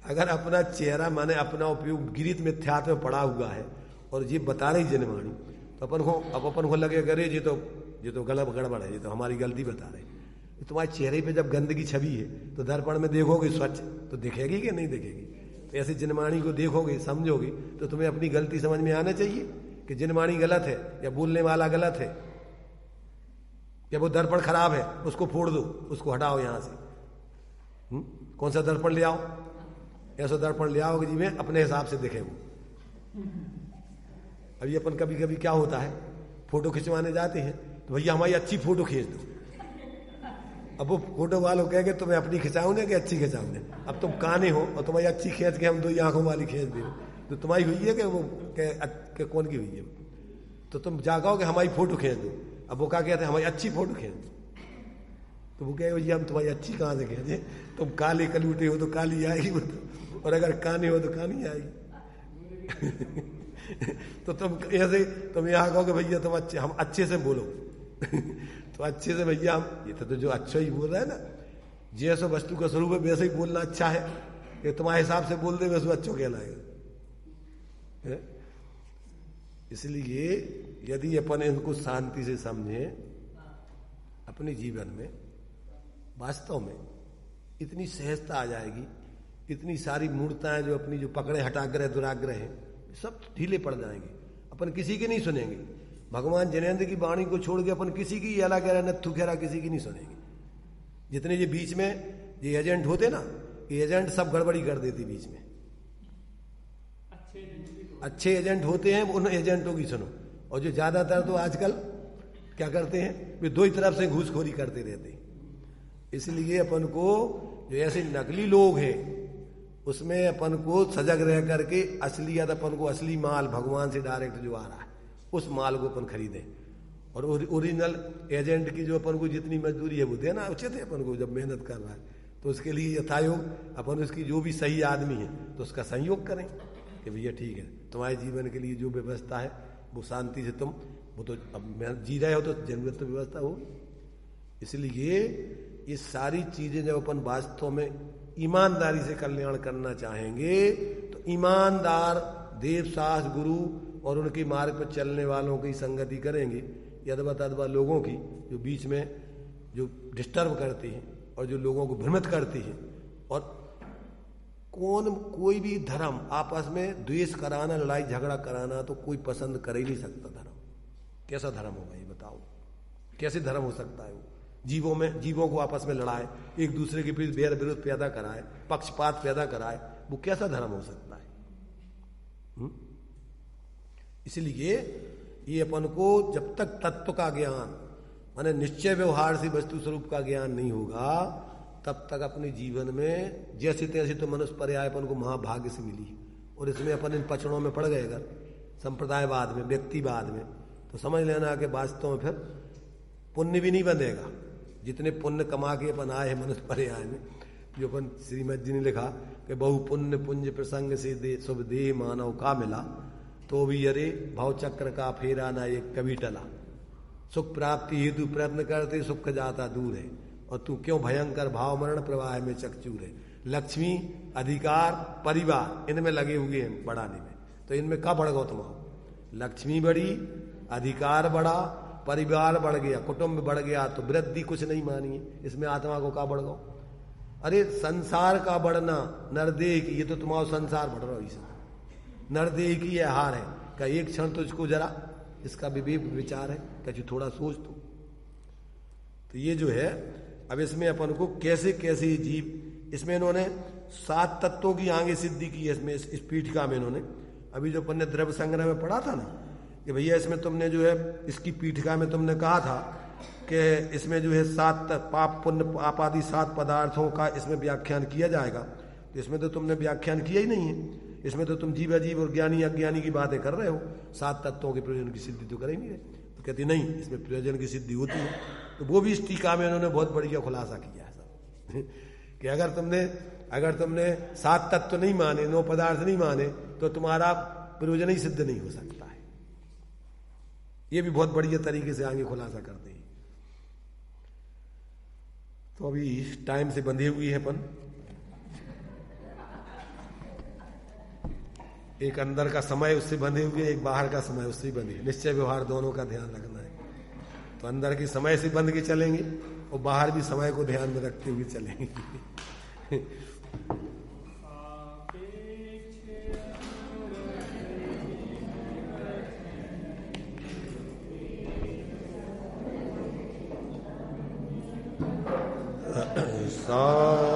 अगर अपना चेहरा माने अपना उपयोग गिरित मिथ्यात्व में पड़ा हुआ है और ये बता रही जिनवाणी, तो अपन को लगे अरे ये तो गलत गड़बड़ है, ये तो हमारी गलती बता रहे। तुम्हारे चेहरे पे जब गंदगी छवि है तो दर्पण में देखोगे स्वच्छ तो दिखेगी कि नहीं दिखेगी? तो ऐसे जिनवाणी को देखोगे, समझोगे तो तुम्हें अपनी गलती समझ में आना चाहिए कि जिनवाणी गलत है या बोलने वाला गलत है या वो दर्पण खराब है, उसको फोड़ दो, उसको हटाओ यहां से। कौन सा दर्पण ले आओ? ऐसा दर्पण ले आओ कि जिसमें अपने हिसाब से दिखे वो। अभी अपन कभी कभी क्या होता है, फोटो खिंचवाने जाते हैं तो भैया हमारी अच्छी फोटो खींच दो। अब वो फोटो वालों कहेंगे तुम्हें अपनी खिंचाऊंगे कि अच्छी खिंचाऊंगे? अब तुम काने हो और तुम्हारी अच्छी खींच के हम 2 आंखों वाली खींच दे तो तुम्हारी हुई है कि वो के कौन की हुई है? तो तुम जागाओ कि हमारी फोटो खींच दो। अब वो क्या कहते हैं, हमारी अच्छी फोटो खींच दो। तो वो कहे भैया हम तुम्हारी अच्छी कहाँ से खींचे? तुम काले कलूटे हो तो काली आएगी वो तो, और अगर काने हो तो कानी आएगी। तो तुम ऐसे तुम यहाँ कहो कि भैया तुम अच्छे, हम अच्छे से बोलो। तो अच्छे से भैया हम, ये तो जो अच्छा ही बोल रहा है ना, जैसे वस्तु का स्वरूप है वैसे ही बोलना अच्छा है कि तुम्हारे हिसाब से बोल दे वैसे अच्छा कहलाएगा। इसलिए यदि अपन इनको शांति से समझे अपने जीवन में, वास्तव में इतनी सहजता आ जाएगी, इतनी सारी मूर्ताएं जो अपनी जो पकड़े हटाग्रह दुराग्रह हैं सब ढीले पड़ जाएंगे। अपन किसी की नहीं सुनेंगे। भगवान जिनेंद्र की वाणी को छोड़ के अपन किसी की अला कह रहा नथु खेरा किसी की नहीं सुनेंगे। जितने ये बीच में ये एजेंट होते ना, ये एजेंट सब गड़बड़ी कर देते बीच में। अच्छे एजेंट होते हैं उन एजेंटों की सुनो। और जो ज्यादातर तो आजकल क्या करते हैं, वे 2 ही तरफ से घूसखोरी करते रहते हैं। इसलिए अपन को जो ऐसे नकली लोग हैं उसमें अपन को सजग रह करके असलियत, अपन को असली माल भगवान से डायरेक्ट जो आ रहा है उस माल को अपन खरीदें। और ओरिजिनल एजेंट की जो अपन को जितनी मजदूरी है वो देना उचित है। अपन को जब मेहनत कर रहा है तो उसके लिए यथायोग अपन उसकी जो भी सही आदमी है तो उसका संयोग करें कि भैया ठीक है, तुम्हारे जीवन के लिए जो व्यवस्था है वो शांति से तुम, वो तो अब जी रहे हो तो जरूरत तो व्यवस्था हो। इसलिए ये सारी चीजें जब अपन वास्तव में ईमानदारी से कल्याण करना चाहेंगे तो ईमानदार देव सास गुरु और उनके मार्ग पर चलने वालों की संगति करेंगे। यदवा तदवा लोगों की जो बीच में जो डिस्टर्ब करती हैं और जो लोगों को भ्रमित करती हैं, और कोई भी धर्म आपस में द्वेष कराना, लड़ाई झगड़ा कराना तो कोई पसंद कर ही नहीं सकता। धर्म कैसा धर्म होगा ये बताओ? कैसे धर्म हो सकता है? वो जीवों को आपस में लड़ाए, एक दूसरे के बीच बैर विरोध पैदा कराए, पक्षपात पैदा कराए, वो कैसा धर्म हो सकता है? इसलिए ये अपन को जब तक तत्व का ज्ञान माने निश्चय व्यवहार से वस्तु स्वरूप का ज्ञान नहीं होगा, तब तक अपने जीवन में जैसे तैसे तो मनुष्य पर्याय अपन को महाभाग्य से मिली, और इसमें अपन इन पचड़ों में पड़ गए अगर संप्रदायवाद में, व्यक्तिवाद में, तो समझ लेना कि वास्तव में फिर पुण्य भी नहीं बंधेगा। जितने पुण्य कमा के अपन आए हैं मनुष्य पर्याय में, जो अपन श्रीमद जी ने लिखा कि बहु पुण्य पुंज प्रसंग से शुभ देह मानव का मिला, तो भी अरे भाव चक्र का फेरा ना एक कभी टला। सुख प्राप्ति हेतु प्रयत्न करते सुख जाता दूर है, और तू क्यों भयंकर भाव मरण प्रवाह में चकचूर है। लक्ष्मी, अधिकार, परिवार इनमें लगे हुए हैं बढ़ाने में, तो इनमें का बढ़ गो तुम? लक्ष्मी बढ़ी, अधिकार बढ़ा, परिवार बढ़ गया, कुटुंब बढ़ गया, तो वृद्धि कुछ नहीं मानी, इसमें आत्मा को का बढ़ गो? अरे संसार का बढ़ना, नरदेह की, ये तो तुम्हारा संसार बढ़ रहा है, नरदेह की यह हार है। क्या एक क्षण तो इसको जरा इसका विवेक विचार है, क्या थोड़ा सोच तो ये जो है, अब इसमें अपन को कैसे कैसे जीव, इसमें इन्होंने 7 तत्वों की आगे सिद्धि की है। इसमें इस पीठिका में इन्होंने अभी जो अपन ने द्रव्य संग्रह में पढ़ा था ना कि भैया इसमें तुमने जो है इसकी पीठिका में तुमने कहा था कि इसमें जो है 7 पाप पुण्य पाप आदि 7 पदार्थों का इसमें व्याख्यान किया जाएगा। तो इसमें तो तुमने व्याख्यान किया ही नहीं है, इसमें तो तुम जीव अजीव और ज्ञानी अज्ञानी की बातें कर रहे हो, 7 तत्वों के प्रयोजन की सिद्धि तो कर ही नहीं रहे। तो कहती नहीं, इसमें प्रयोजन की सिद्धि होती है। तो वो भी इस टीका में उन्होंने बहुत बढ़िया खुलासा किया है सब कि अगर तुमने 7 तत्व नहीं माने, 9 पदार्थ नहीं माने, तो तुम्हारा प्रयोजन ही सिद्ध नहीं हो सकता है। ये भी बहुत बढ़िया तरीके से आगे खुलासा करते हैं। तो अभी टाइम से बंधे हुए हैं अपन, एक अंदर का समय उससे बंधे हुए, एक बाहर का समय उससे बंधे। निश्चय व्यवहार दोनों का ध्यान रखना है। तो अंदर के समय से बंध के चलेंगे और बाहर भी समय को ध्यान में रखते हुए चलेंगे। सा